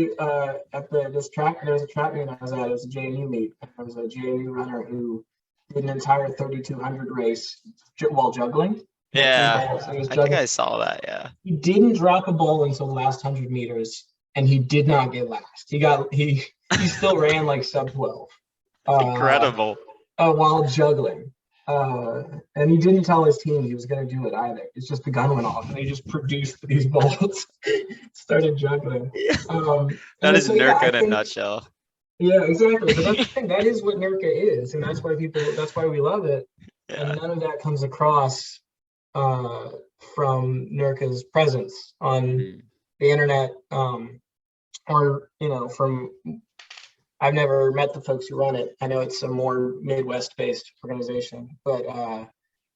this track, there was a track meet I was at. It was a JMU meet. There was a JMU runner who did an entire 3,200 race while juggling. Yeah, I think I saw that. Yeah, he didn't drop a ball until the last 100 meters, and he did not get last. He still ran like sub 12. Incredible. While juggling. And he didn't tell his team he was going to do it either. It's just the gun went off, and they just produced these bolts, started juggling. That is NIRCA in a nutshell. Yeah, exactly. But that's the thing. That is what NIRCA is, and that's why we love it. Yeah. And none of that comes across from NIRCA's presence on the internet, or from. I've never met the folks who run it. I know it's a more Midwest-based organization, but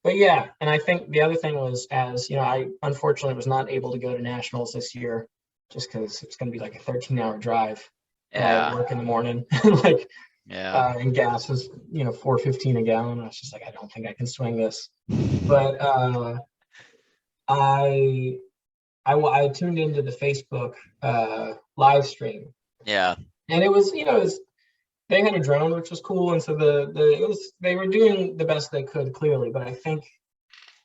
yeah. And I think the other thing was, I unfortunately was not able to go to nationals this year, just because it's going to be like a 13-hour drive. Work in the morning, and gas was $4.15 a gallon. I was just like, I don't think I can swing this. But I tuned into the Facebook live stream. Yeah. And it was, they had a drone, which was cool, and so they were doing the best they could, clearly. But I think,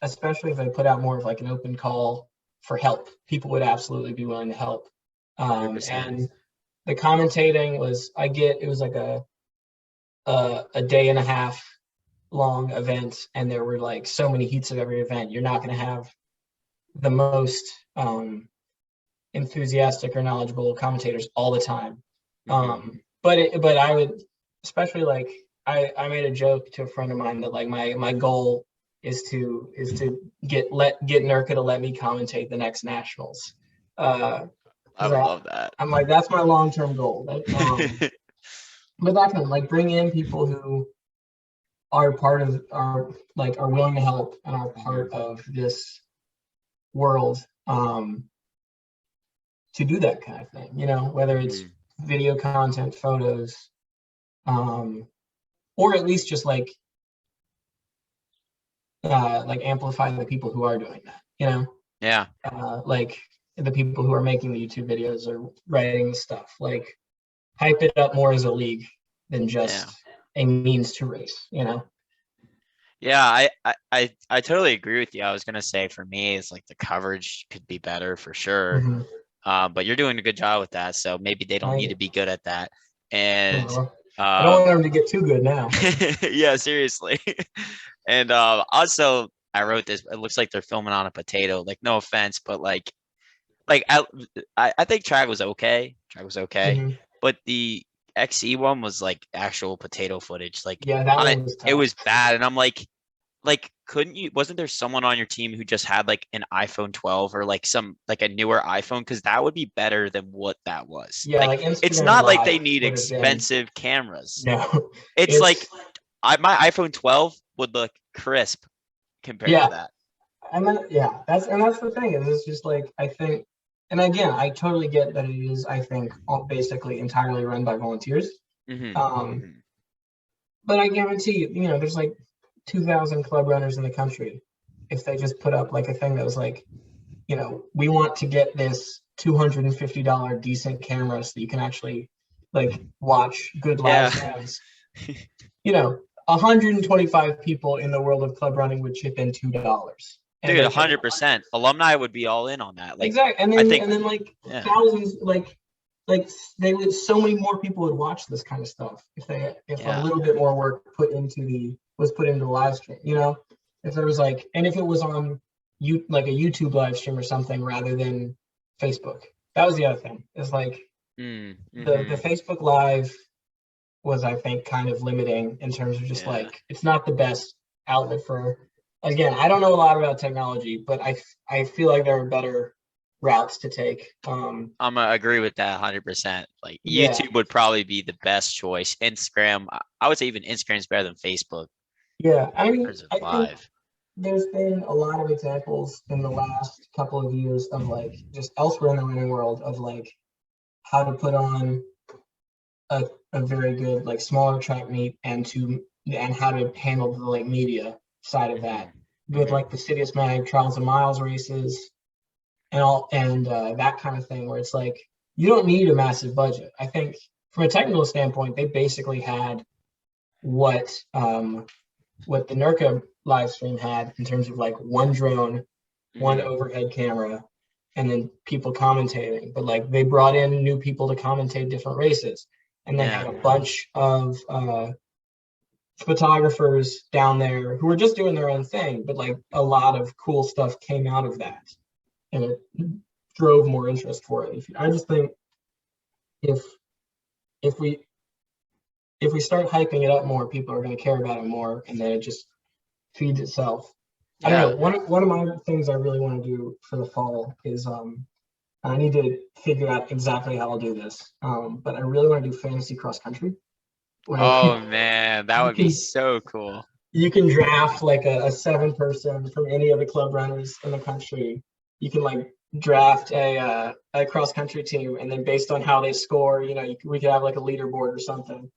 especially if they put out more of like an open call for help, people would absolutely be willing to help. And the commentating was, it was like a day and a half long event, and there were like so many heats of every event. You're not going to have the most enthusiastic or knowledgeable commentators all the time. But I would, especially I made a joke to a friend of mine that my goal is to get NIRCA to let me commentate the next nationals, I would love that. I'm like, that's my long-term goal. But that can like bring in people who are part of are willing to help and are part of this world to do that kind of thing, whether it's video content, photos, or at least just like amplify the people who are doing that, Yeah. like the people who are making the YouTube videos or writing the stuff, like hype it up more as a league than just a means to race, Yeah, I totally agree with you. I was gonna say for me, it's like the coverage could be better for sure. But you're doing a good job with that, so maybe they don't need to be good at that. And I don't want them to get too good now. yeah, seriously. And also, I wrote this. It looks like they're filming on a potato. Like, no offense, but like I think track was okay. Track was okay, but the XE one was like actual potato footage. Like, yeah, that one was tough. It was bad, and I'm like, couldn't you? Wasn't there someone on your team who just had like an iPhone 12 or like a newer iPhone? Because that would be better than what that was. Yeah, like it's not like they need expensive cameras. No, it's like my iPhone 12 would look crisp compared to that. And then that's the thing is it's just like I think, and again I totally get that it is I think basically entirely run by volunteers. But I guarantee you, there's like 2,000 club runners in the country. If they just put up like a thing that was like, we want to get this $250 decent camera so you can actually like watch good live streams. 125 people in the world of club running would chip in $2. Dude, 100%. Alumni would be all in on that. Like, exactly, and then like thousands, like they would. So many more people would watch this kind of stuff if a little bit more work was put into the live stream. If there was and if it was on like a YouTube live stream or something rather than Facebook. That was the other thing. It's like the Facebook Live was, I think, kind of limiting in terms of just like it's not the best outlet for. Again, I don't know a lot about technology, but I feel like there are better routes to take. I'm gonna agree with that 100%. Like YouTube would probably be the best choice. Instagram, I would say even Instagram's better than Facebook. Yeah, I mean, I think there's been a lot of examples in the last couple of years of like just elsewhere in the running world of like how to put on a very good like smaller track meet and how to handle the like media side of that with like the Citius Mag Trials and Miles races and that kind of thing where it's like you don't need a massive budget. I think from a technical standpoint, they basically had what the NIRCA live stream had in terms of like one drone, one overhead camera, and then people commentating. But like they brought in new people to commentate different races, and they had a bunch of photographers down there who were just doing their own thing, but like a lot of cool stuff came out of that, and it drove more interest for it. I just think if we start hyping it up more, people are going to care about it more, and then it just feeds itself. I don't know. One of my things I really want to do for the fall is I need to figure out exactly how I'll do this, but I really want to do fantasy cross country. Oh man, that would be so cool. You can draft like a 7-person from any of the club runners in the country. You can like draft a cross country team, and then based on how they score, we could have like a leaderboard or something.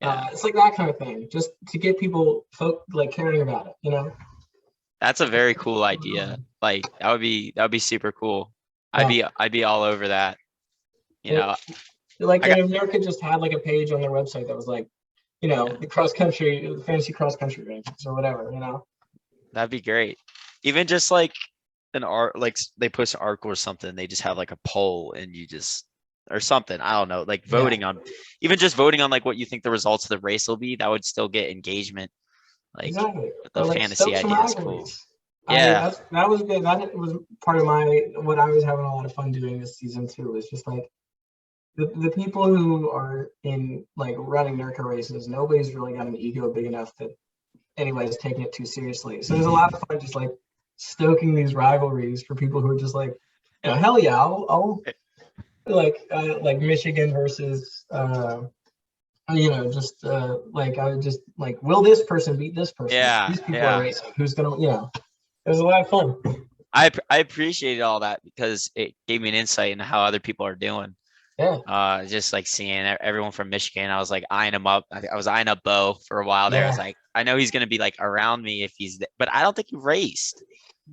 It's like that kind of thing, just to get people like caring about it. That's a very cool idea. Like that would be super cool. I'd be all over that. Like if NIRCA just had like a page on their website that was like, the cross country, the fantasy cross country rankings or whatever, That'd be great. Even just like an art, like they post an article or something, they just have like a poll and you just or something. I don't know, like voting on, even just voting on like what you think the results of the race will be. That would still get engagement. Like exactly. The fantasy idea is cool. Yeah, that was good. That was part of what I was having a lot of fun doing this season too. Was just like the people who are in like running NIRCA races. Nobody's really got an ego big enough that anybody's taking it too seriously. So there's a lot of fun just like stoking these rivalries for people who are just like, hell yeah, I'll like Michigan versus just like I would just like, will this person beat this person? Yeah, These people are yeah. racing. Who's gonna, it was a lot of fun. I appreciated all that because it gave me an insight into how other people are doing. Yeah, Just like seeing everyone from Michigan, I was like eyeing him up. I was eyeing up Bo for a while there. I was yeah. like, I know he's gonna be like around me if he's, but I don't think he raced.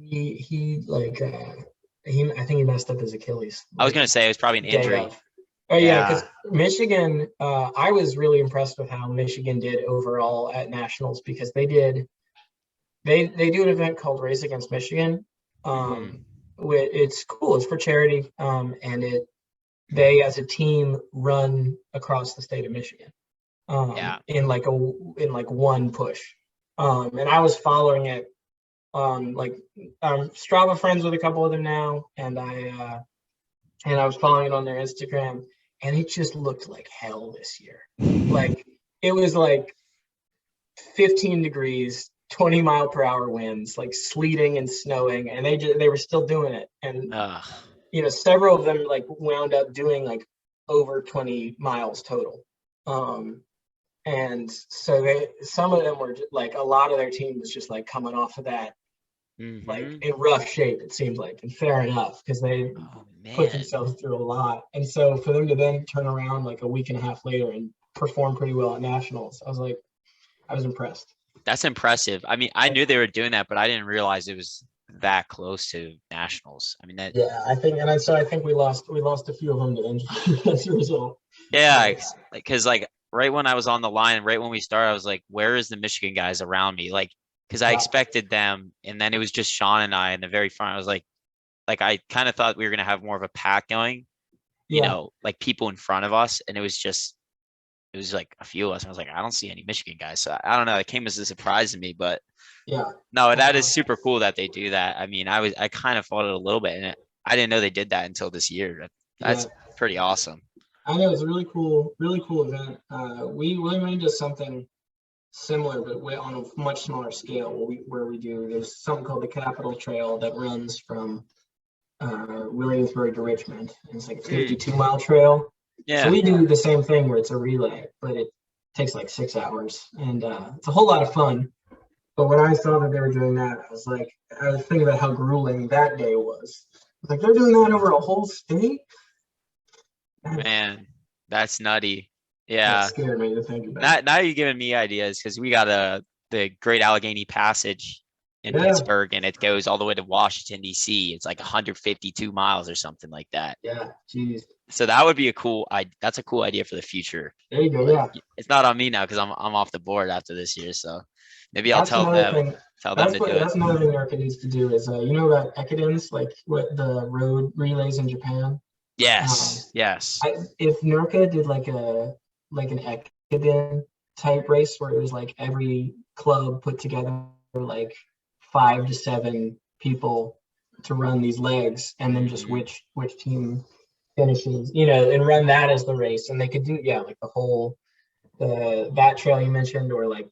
He like I think he messed up his Achilles I was like gonna say it was probably an day injury. of. Oh yeah, because Yeah. Michigan, I was really impressed with how Michigan did overall at nationals, because they do an event called Race Against Michigan. Hmm. It's cool. It's for charity, and they as a team run across the state of Michigan, Yeah. in like one push. And I was following it like Strava friends with a couple of them now, and I was following it on their Instagram, and it just looked like hell this year. Like it was like 15 degrees, 20-mile-per-hour winds, like sleeting and snowing, and they were still doing it. And Ugh. several of them like wound up doing like over 20 miles total. And so some of them were like, a lot of their team was just like coming off of that like Hmm. in rough shape, it seems like, and fair enough, because they Oh put man, themselves through a lot. And so for them to then turn around like a week and a half later and perform pretty well at nationals, I was impressed. that's impressive. I mean, I knew they were doing that, but I didn't realize it was that close to nationals. I mean that. Yeah, I think, so I think we lost a few of them to injury as a result. Yeah, But because like right when I was on the line, right when we started, I was like, "Where is the Michigan guys around me?" Like, because I yeah, expected them, and then it was just Sean and I in the very front. I was like I kind of thought we were gonna have more of a pack going, yeah, like people in front of us, and it was like a few of us. And I was like, I don't see any Michigan guys, so I don't know. It came as a surprise to me, but yeah. no, that is Uh, super cool that they do that. I mean, I kind of followed it a little bit, and I didn't know they did that until this year. yeah, That's pretty awesome. I know it's a really cool event. We William Lane does something similar, but on a much smaller scale. Where we do, there's something called the Capitol Trail that runs from Williamsburg to Richmond. And it's like a Mm, 52-mile trail. So yeah. we do the same thing where it's a relay, but it takes like 6 hours, and it's a whole lot of fun. But when I saw that they were doing that, I was thinking about how grueling that day was. I was like, they're doing that over a whole state? That, Man, that's nutty. that Yeah. scared me to think about. Now you're giving me ideas because we got the Great Allegheny Passage in Yeah, Pittsburgh and it goes all the way to Washington D.C. It's like 152 miles or something like that. yeah, geez. So that would be a cool that's a cool idea for the future. There you go. But Yeah, it's not on me now because I'm off the board after this year. So maybe I'll that's another thing. tell them to do it. That's another thing NIRCA needs to do is, about Ekidens, like what the road relays in Japan. Um, Yes. Yes. if NIRCA did like an Ekiden type race where it was like every club put together like 5 to 7 people to run these legs, and then just Mhm. which team finishes, and run that as the race, and they could do, yeah, like the whole that trail you mentioned, or like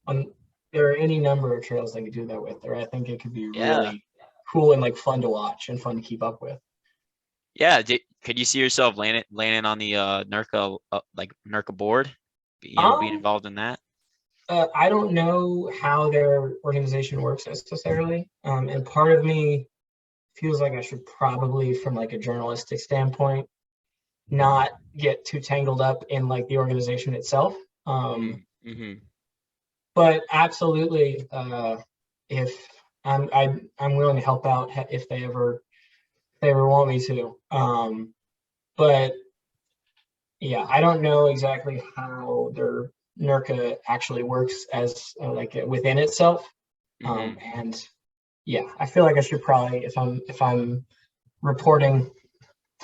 on there are any number of trails they could do that with there. I think it could be Yeah. really cool and like fun to watch and fun to keep up with. Yeah. Could you see yourself landing on the NERCA like NERCA board? Being Um, involved in that? I don't know how their organization works necessarily, and part of me feels like I should probably, from like a journalistic standpoint, not get too tangled up in like the organization itself. Mm-hmm. But absolutely, if I'm willing to help out if they ever want me to. But yeah, I don't know exactly how their NERCA actually works as like within itself. Mm-hmm. And yeah, I feel like I should probably, if I'm reporting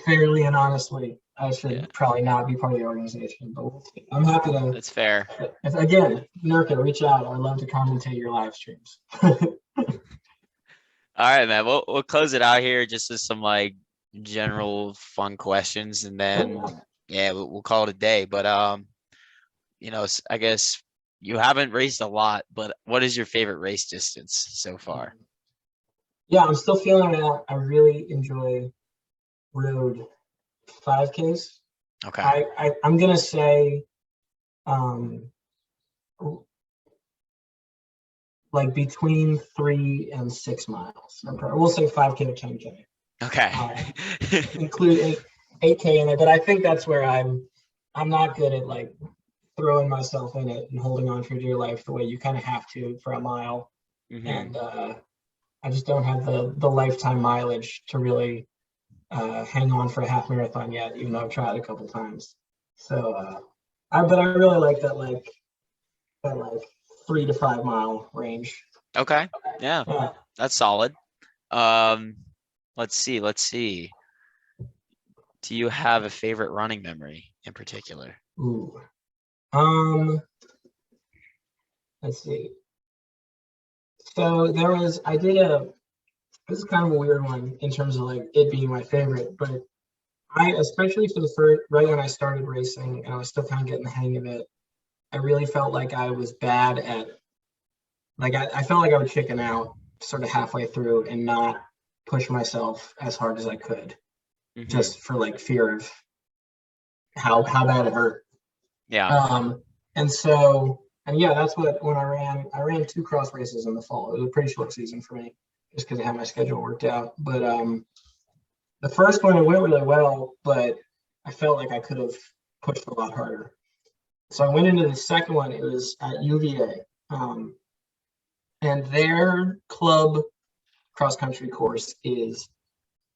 fairly and honestly, I Yeah, should probably not be part of the organization. But we'll see. I'm happy to. that's fair. If, again, NERCA, reach out. I would love to commentate your live streams. All right, man. We'll close it out here just with some like general fun questions, and then yeah, we'll call it a day. But I guess you haven't raced a lot, but what is your favorite race distance so far? Yeah, I'm still feeling it out. I really enjoy road 5Ks. Okay. I'm gonna say um like between 3 and 6 miles. We'll say 5K to 10K. Okay. Include 8K in it, but I think that's where I'm not good at like throwing myself in it and holding on for dear life the way you kind of have to for a mile. And I just don't have the lifetime mileage to really hang on for a half marathon yet, even though I've tried a couple times. So, but I really like that 3 to 5 mile range. Okay. Yeah, Yeah. that's solid. Let's see. Do you have a favorite running memory in particular? Ooh. Let's see. So this is kind of a weird one in terms of like it being my favorite, but especially for the first, right when I started racing and I was still kind of getting the hang of it, I really felt like I was bad at, like, I felt like I would chicken out sort of halfway through and not push myself as hard as I could, just for like fear of how bad it hurt. Yeah. And so, and yeah, that's when I ran 2 cross races in the fall. It was a pretty short season for me just because I had my schedule worked out. But the first one, it went really well, but I felt like I could have pushed a lot harder. So I went into the second one. It was at UVA, and their club cross country course is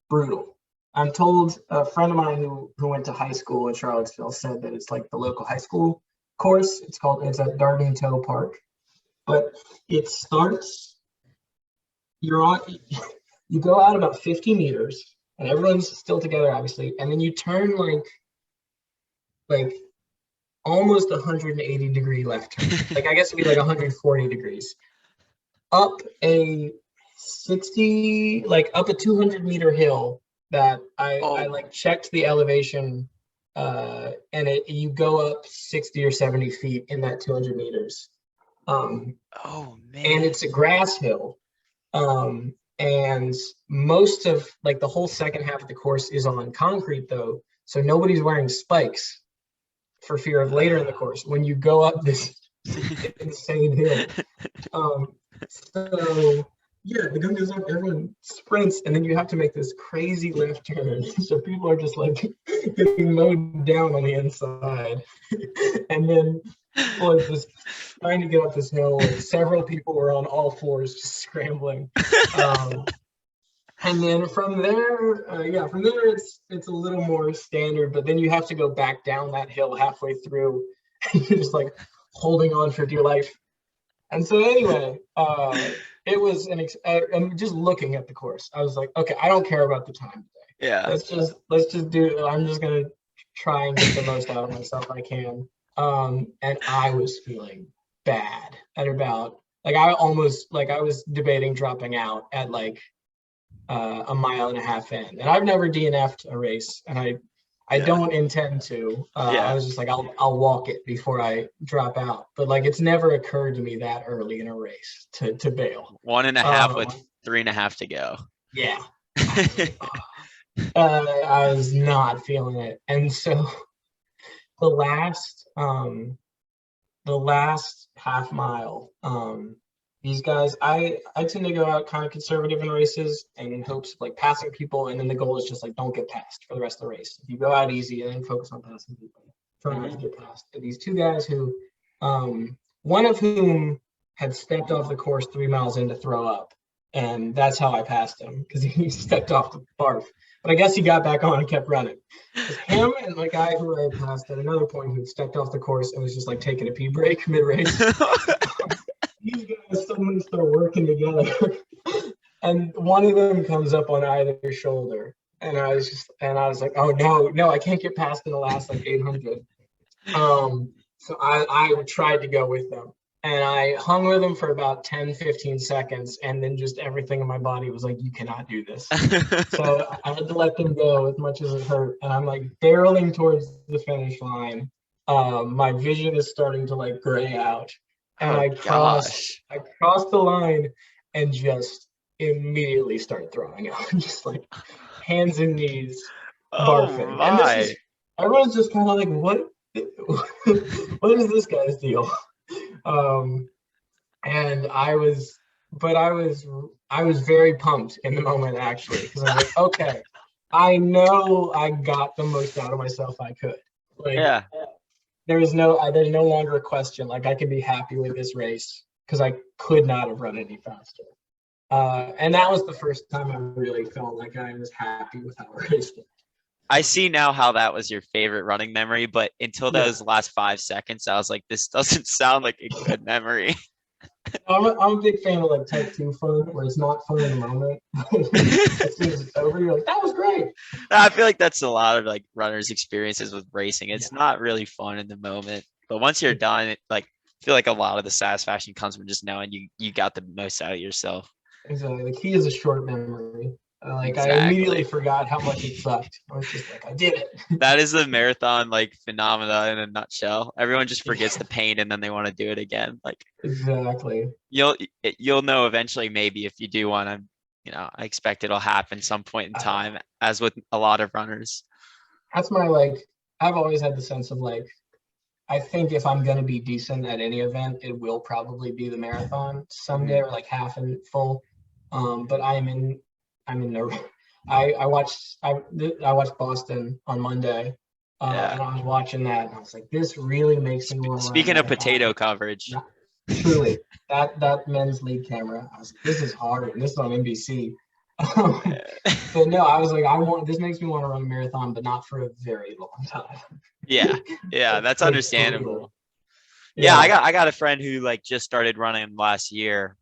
brutal. I'm told a friend of mine who went to high school in Charlottesville said that it's like the local high school course. It's at Darting Toe Park, but it starts. You go out about 50 meters, and everyone's still together, obviously, and then you turn like almost 180-degree left turn. Like I guess it'd be like 140 degrees up a 60, like up a 200-meter hill that I like checked the elevation, and you go up 60 or 70 feet in that 200 meters. Oh man. And it's a grass hill. And most of like the whole second half of the course is on concrete though. So nobody's wearing spikes for fear of later in the course when you go up this insane hill. So yeah, the gun goes up, everyone sprints, and then you have to make this crazy left turn. So people are just like getting mowed down on the inside. And then people are just trying to get up this hill. Like several people were on all fours just scrambling. And then from there, it's a little more standard, but then you have to go back down that hill halfway through. And you're just like holding on for dear life. And so anyway, it was I'm just looking at the course. I was like, okay, I don't care about the time today. Yeah. Let's just do. I'm just gonna try and get the most out of myself I can. And I was feeling bad at about like I was debating dropping out at like a mile and a half in, and I've never DNF'd a race, and I don't intend to. I was just like, I'll walk it before I drop out. But like, it's never occurred to me that early in a race to bail. 1.5 with 3.5 to go. Yeah. I was not feeling it. And so the last half mile, these guys, I tend to go out kind of conservative in races and in hopes of like passing people, and then the goal is just like don't get passed for the rest of the race. If you go out easy and then focus on passing people, try not to get passed. And these 2 guys who, one of whom had stepped off the course 3 miles in to throw up, and that's how I passed him because he stepped off the barf. But I guess he got back on and kept running. It's him and the guy who I had passed at another point who stepped off the course and was just like taking a pee break mid-race. These guys suddenly start working together, and one of them comes up on either shoulder, and I was like, oh no, I can't get past in the last like 800. So I tried to go with them, and I hung with them for about 10-15 seconds, and then just everything in my body was like, you cannot do this. So I had to let them go as much as it hurt, and I'm like barreling towards the finish line. My vision is starting to like gray out. And I crossed the line and just immediately started throwing out, just like hands and knees. Oh barfing. And this is my. everyone's just kind of like, what what is this guy's deal? Um, and I was very pumped in the moment actually, because I was like, okay, I know I got the most out of myself I could. Like Yeah. there's no longer a question. Like I could be happy with this race because I could not have run any faster. And that was the first time I really felt like I was happy with how I raced it. I see now how that was your favorite running memory, but until Yeah. those last 5 seconds, I was like, this doesn't sound like a good memory. I'm a big fan of like type 2 fun, where it's not fun in the moment. As soon as it's over, you're like, that was great. I feel like that's a lot of like runners' experiences with racing. It's Yeah. not really fun in the moment, but once you're done, it like I feel like a lot of the satisfaction comes from just knowing you got the most out of yourself. Exactly. The key is a short memory. Like I Exactly. immediately forgot how much it sucked. I was just like, I did it. That is the marathon like phenomena in a nutshell. Everyone just forgets the pain and then they want to do it again. Like Exactly. you'll know eventually, maybe if you do want to, I expect it'll happen some point in time, as with a lot of runners. That's my like. I've always had the sense of like, I think if I'm gonna be decent at any event, it will probably be the marathon someday, or like half and full. But I'm in the. I watched Boston on Monday, Yeah. and I was watching that, and I was like, this really makes me want to. Speaking of potato coverage, Truly, that men's league camera, I was like, this is hard, and this is on NBC. But no, I was like, this makes me want to run a marathon, but not for a very long time. yeah, that's Like, understandable. Yeah, I got a friend who like just started running last year.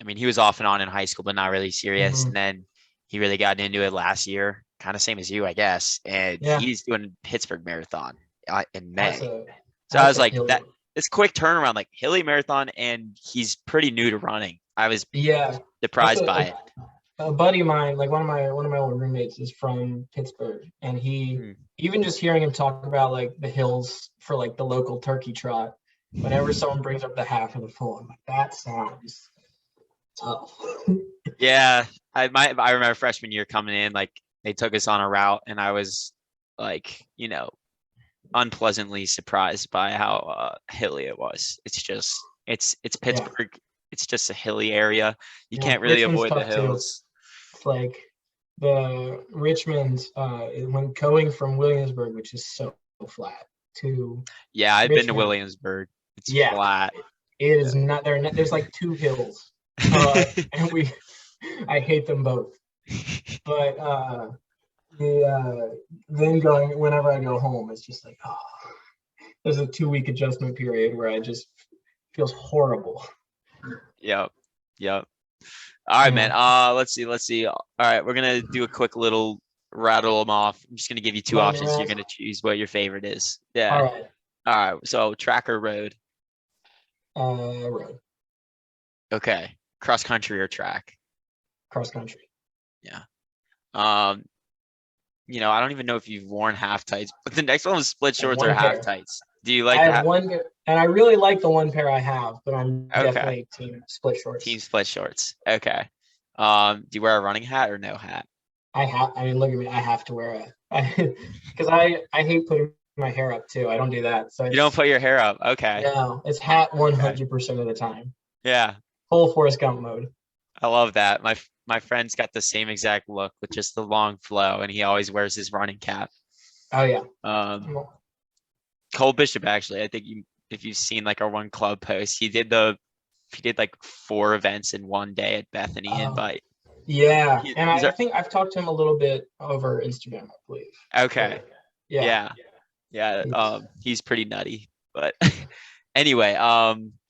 I mean, he was off and on in high school, but not really serious. Mhm. And then he really got into it last year, kind of same as you, I guess. And Yeah. he's doing Pittsburgh Marathon in That's May. a So I was that's a like, hilly that one. it's quick turnaround, like hilly marathon, and he's pretty new to running. I was Yeah, that's surprised by it. a buddy of mine, like one of my old roommates is from Pittsburgh, and he even just hearing him talk about like the hills for like the local turkey trot, whenever someone brings up the half or the full, I'm like, that sounds tough. Yeah, I remember freshman year coming in, like they took us on a route, and I was like, unpleasantly surprised by how hilly it was. It's Pittsburgh. Yeah. It's just a hilly area. You can't really Richmond's avoid the tough too. hills. It's like the Richmond, when going from Williamsburg, which is so flat, to I've Richmond, been to Williamsburg. It's flat. It is not there. There's like 2 hills, and I hate them both. But then going whenever I go home, it's just like, there's a 2-week adjustment period where I just feels horrible. Yep. All right, man. Let's see. All right, we're gonna do a quick little rattle them off. I'm just gonna give you 2 options. You're gonna choose what your favorite is. Yeah. All right. So track or road? Road. Okay. Cross country or track? Cross country. Yeah. I don't even know if you've worn half tights, but the next one was split shorts or half tights. Do you like I have one, and I really like the one pair I have, but I'm definitely team split shorts. Team split shorts. Okay. Do you wear a running hat or no hat? I mean, look at me. I have to wear it because I hate putting my hair up too. I don't do that. So you don't put your hair up. Okay. No, it's hat 100% of the time. Yeah. Full Forrest Gump mode. I love that. My friend's got the same exact look with just the long flow, and he always wears his running cap. Oh yeah. Cole Bishop, actually, I think if you've seen like our one club post, he did like 4 events in one day at Bethany Invite. Yeah, and I think I've talked to him a little bit over Instagram, I believe. Okay. Yeah. He's pretty nutty, but anyway,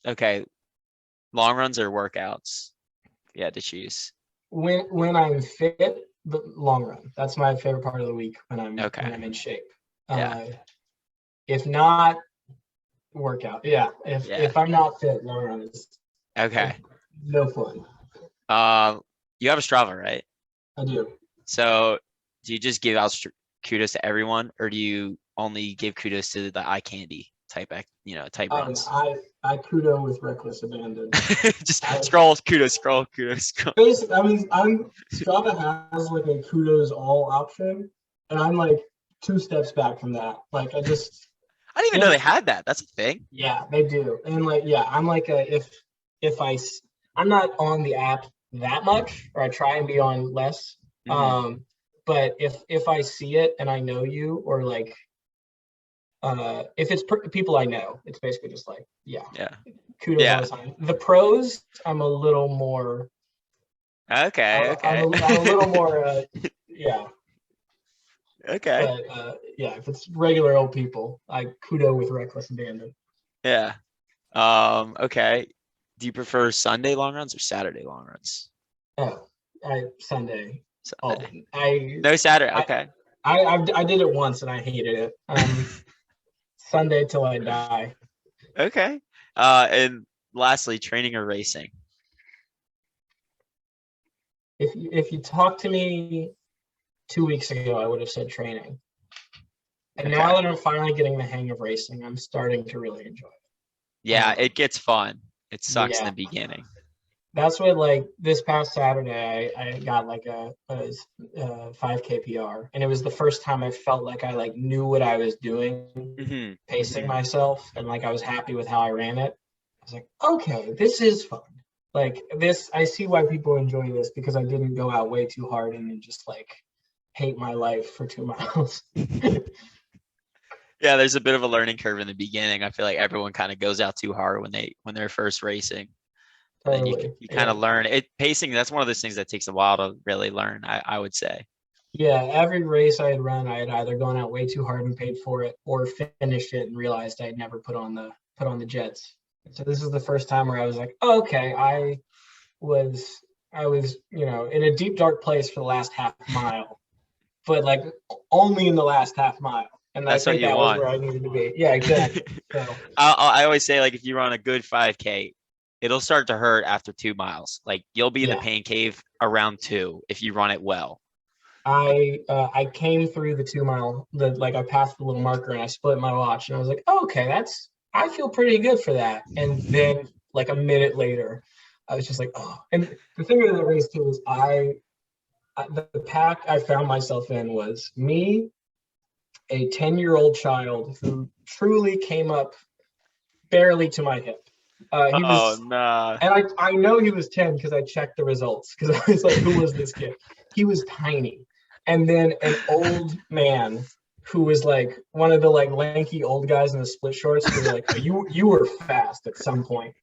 okay. Long runs or workouts? Yeah, to choose. When I'm fit, the long run. That's my favorite part of the week when I'm in shape. If not, workout. Yeah. If I'm not fit, long run is no fun. You have a Strava, right? I do. So do you just give out kudos to everyone, or do you only give kudos to the eye candy type runs? I kudo with reckless abandon. Just scroll. Basically, I mean, Strava has like a kudos all option, and I'm like 2 steps back from that. Like, I didn't even know they had that. That's a thing. Yeah, they do. And like, yeah, I'm like I'm not on the app that much, or I try and be on less. But if I see it and I know you, or like, if it's people I know, it's basically just like, yeah, kudos all the time. The pros, I'm a little more. Okay. I'm a little more. Yeah. Okay. But yeah, if it's regular old people, I kudo with reckless abandon. Yeah. Okay. Do you prefer Sunday long runs or Saturday long runs? Oh, Sunday. Sunday. Oh, No Saturday. Okay. I did it once and I hated it. Sunday till I die. Okay. And lastly, training or racing? If you talked to me 2 weeks ago, I would have said training. And now that I'm finally getting the hang of racing, I'm starting to really enjoy it. Yeah, it gets fun. It sucks in the beginning. That's what, like, this past Saturday, I got like a 5K PR, and it was the first time I felt like I like knew what I was doing, pacing myself, and like I was happy with how I ran it. I was like, okay, this is fun. Like this, I see why people enjoy this, because I didn't go out way too hard and then just like hate my life for 2 miles. Yeah, there's a bit of a learning curve in the beginning. I feel like everyone kind of goes out too hard when they're first racing. Totally. And you kind of learn it. Pacing, that's one of those things that takes a while to really learn, I would say. Yeah, every race I had run, I had either gone out way too hard and paid for it, or finished it and realized I had never put on the jets. So this is the first time where I was like, oh, okay, I was, in a deep dark place for the last half mile, but like only in the last half mile. And that's I think that was where I needed to be. Yeah, exactly. So I always say, like, if you run a good 5K, it'll start to hurt after 2 miles. Like, you'll be in the pain cave around 2 if you run it well. I came through the 2 mile, I passed the little marker and I split my watch and I was like, oh, okay, I feel pretty good for that. And then like a minute later, I was just like, oh. And the thing with that race too is the pack I found myself in was me, a 10-year-old child who truly came up barely to my hip. He was, no. And I know he was 10 because I checked the results, because I was like, who was this kid? He was tiny. And then an old man who was like one of the like lanky old guys in the split shorts who were like, oh, you were fast at some point.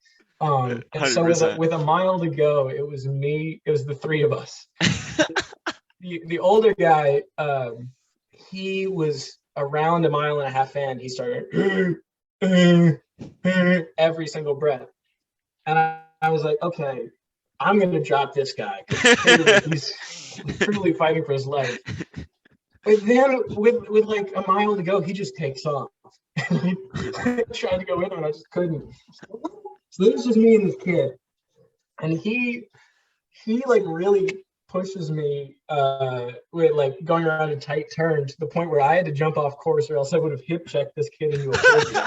And so with a mile to go, it was me, it was the 3 of us. The older guy, he was around a mile and a half in, he started every single breath. And I was like, okay, I'm going to drop this guy. He's truly fighting for his life. But then with like a mile to go, he just takes off. I tried to go with him and I just couldn't. So this was me and this kid. And he like really pushes me with like going around a tight turn to the point where I had to jump off course, or else I would have hip checked this kid into a podium.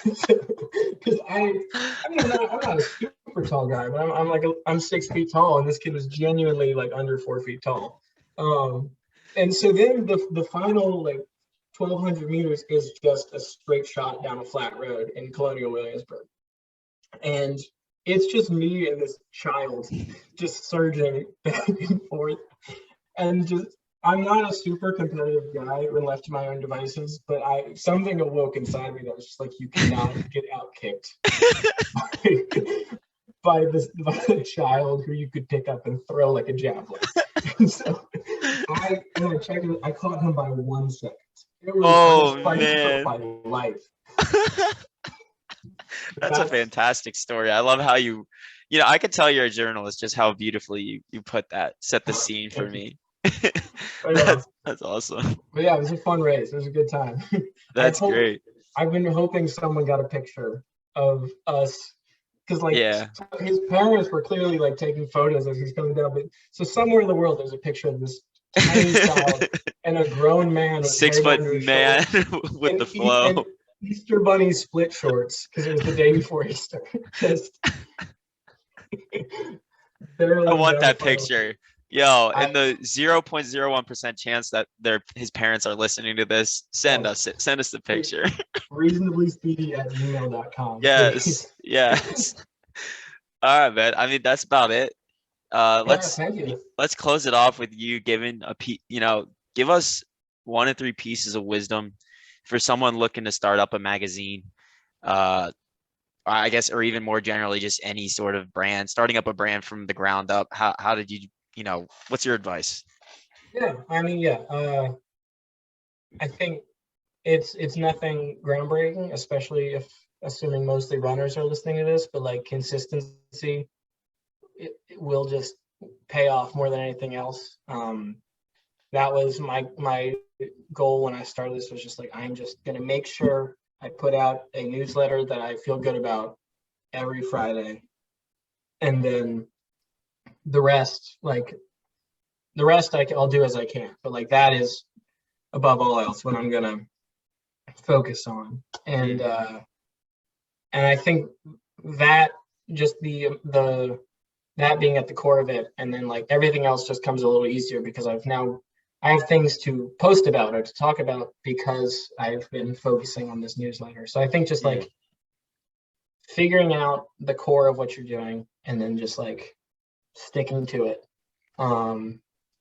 Because I'm not a super tall guy, but I'm 6 feet tall, and this kid was genuinely like under 4 feet tall. And so then the final like 1,200 meters is just a straight shot down a flat road in Colonial Williamsburg, and it's just me and this child just surging back and forth, and just. I'm not a super competitive guy when left to my own devices, but something awoke inside me that was just like, you cannot get out kicked by a child who you could pick up and throw like a javelin. And so I caught him by 1 second. I was fighting for my life. That's a fantastic story. I love how I could tell you're a journalist, just how beautifully you set the scene for me. That's awesome. But yeah, it was a fun race. It was a good time. That's great. I've been hoping someone got a picture of us, because his parents were clearly like taking photos as he's coming down. But so somewhere in the world, there's a picture of this tiny child and a grown man, 6 foot man with the flow, and Easter Bunny split shorts, because it was the day before Easter. Just I want that picture. Yo, in the 0.01% chance that his parents are listening to this, send us the picture. reasonably speedy@gmail.com. Yes, yes. All right, man. I mean, that's about it. Thank you. Let's close it off with you giving give us 1 to 3 pieces of wisdom for someone looking to start up a magazine. I guess, or even more generally, just any sort of brand, starting up a brand from the ground up. How did you, what's your advice? Yeah, I mean, I think it's nothing groundbreaking, especially if assuming mostly runners are listening to this, but like consistency, it will just pay off more than anything else. That was my goal when I started this, was just like, I'm just gonna make sure I put out a newsletter that I feel good about every Friday, and then the rest I'll do as I can. But like, that is above all else what I'm gonna focus on. And I think that just that being at the core of it, and then like everything else just comes a little easier because I have things to post about or to talk about because I've been focusing on this newsletter. So I think just like figuring out the core of what you're doing and then just like sticking to it.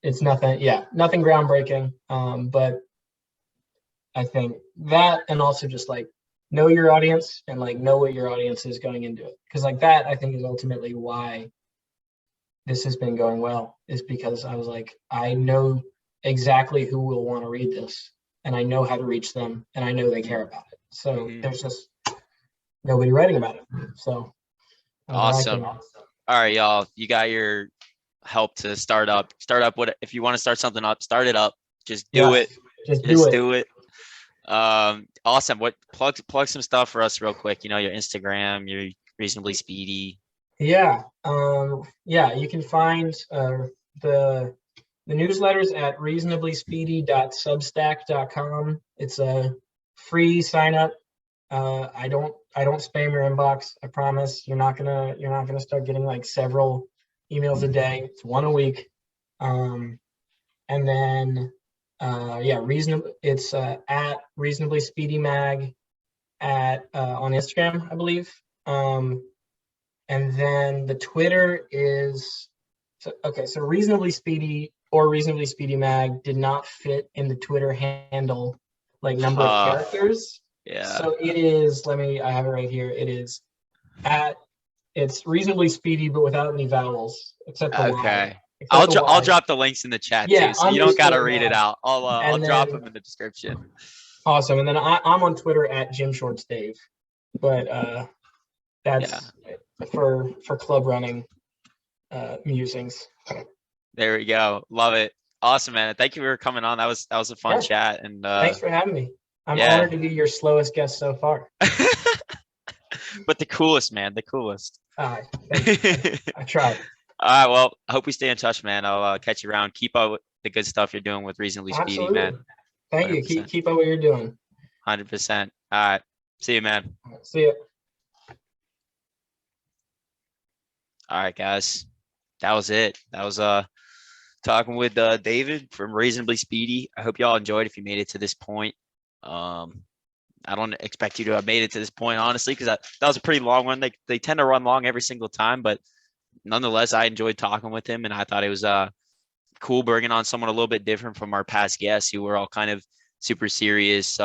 It's nothing groundbreaking. But I think that, and also just like know your audience and like know what your audience is going into it. Because like that, I think, is ultimately why this has been going well, is because I was like, I know exactly who will want to read this, and I know how to reach them, and I know they care about it. So there's just nobody writing about it. So awesome. All right, y'all, you got your help to start up. What if you want to start something up, start it up. Just do it. Just do it. Awesome. What plug some stuff for us real quick. Your Instagram, your Reasonably Speedy. Yeah. You can find the newsletters at reasonably.speedy.substack.com. It's a free sign up. I don't spam your inbox. I promise. You're not gonna start getting like several emails a day. It's one a week. And then it's at Reasonably Speedy Mag on Instagram, I believe. And then the Twitter is so Reasonably Speedy or Reasonably Speedy Mag did not fit in the Twitter handle like number of characters. Yeah. So it is, I have it right here. It is it's Reasonably Speedy, but without any vowels except the Y. I'll drop the links in the chat too, so you don't gotta read it out. I'll drop them in the description. Awesome. And then I'm on Twitter at Jim Shorts Dave, but that's for club running musings. There we go. Love it. Awesome, man. Thank you for coming on. That was a fun chat. And thanks for having me. I'm honored to be your slowest guest so far. But the coolest, man. The coolest. I tried. All right. Well, I hope we stay in touch, man. I'll catch you around. Keep up with the good stuff you're doing with Reasonably Speedy, man. Thank 100%. You. Keep up what you're doing. 100%. All right. See you, man. See you. All right, guys. That was it. That was talking with David from Reasonably Speedy. I hope y'all enjoyed if you made it to this point. I don't expect you to have made it to this point, honestly, because that was a pretty long one. They tend to run long every single time, but nonetheless, I enjoyed talking with him, and I thought it was cool bringing on someone a little bit different from our past guests who were all kind of super serious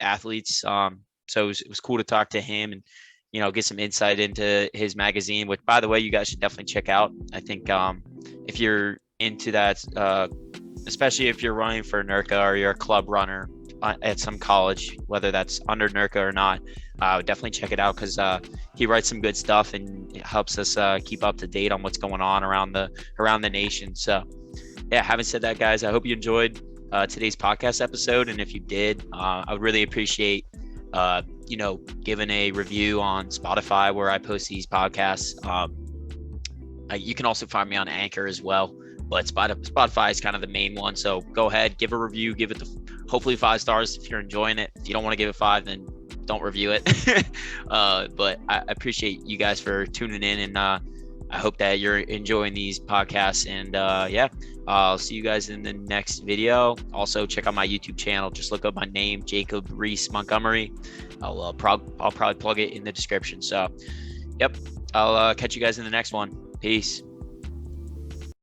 athletes. So it was cool to talk to him and get some insight into his magazine, which, by the way, you guys should definitely check out. I think if you're into that, especially if you're running for NIRCA or you're a club runner at some college, whether that's under NIRCA or not, definitely check it out because he writes some good stuff and helps us keep up to date on what's going on around the nation. So yeah, having said that, guys, I hope you enjoyed today's podcast episode, and if you did, I would really appreciate giving a review on Spotify where I post these podcasts. You can also find me on Anchor as well, but Spotify is kind of the main one. So go ahead, give a review, give it hopefully 5 stars if you're enjoying it. If you don't want to give it 5, then don't review it. But I appreciate you guys for tuning in and I hope that you're enjoying these podcasts, and yeah, I'll see you guys in the next video. Also, check out my YouTube channel. Just look up my name, Jacob Reese Montgomery. I'll probably plug it in the description. So, yep, I'll catch you guys in the next one. Peace.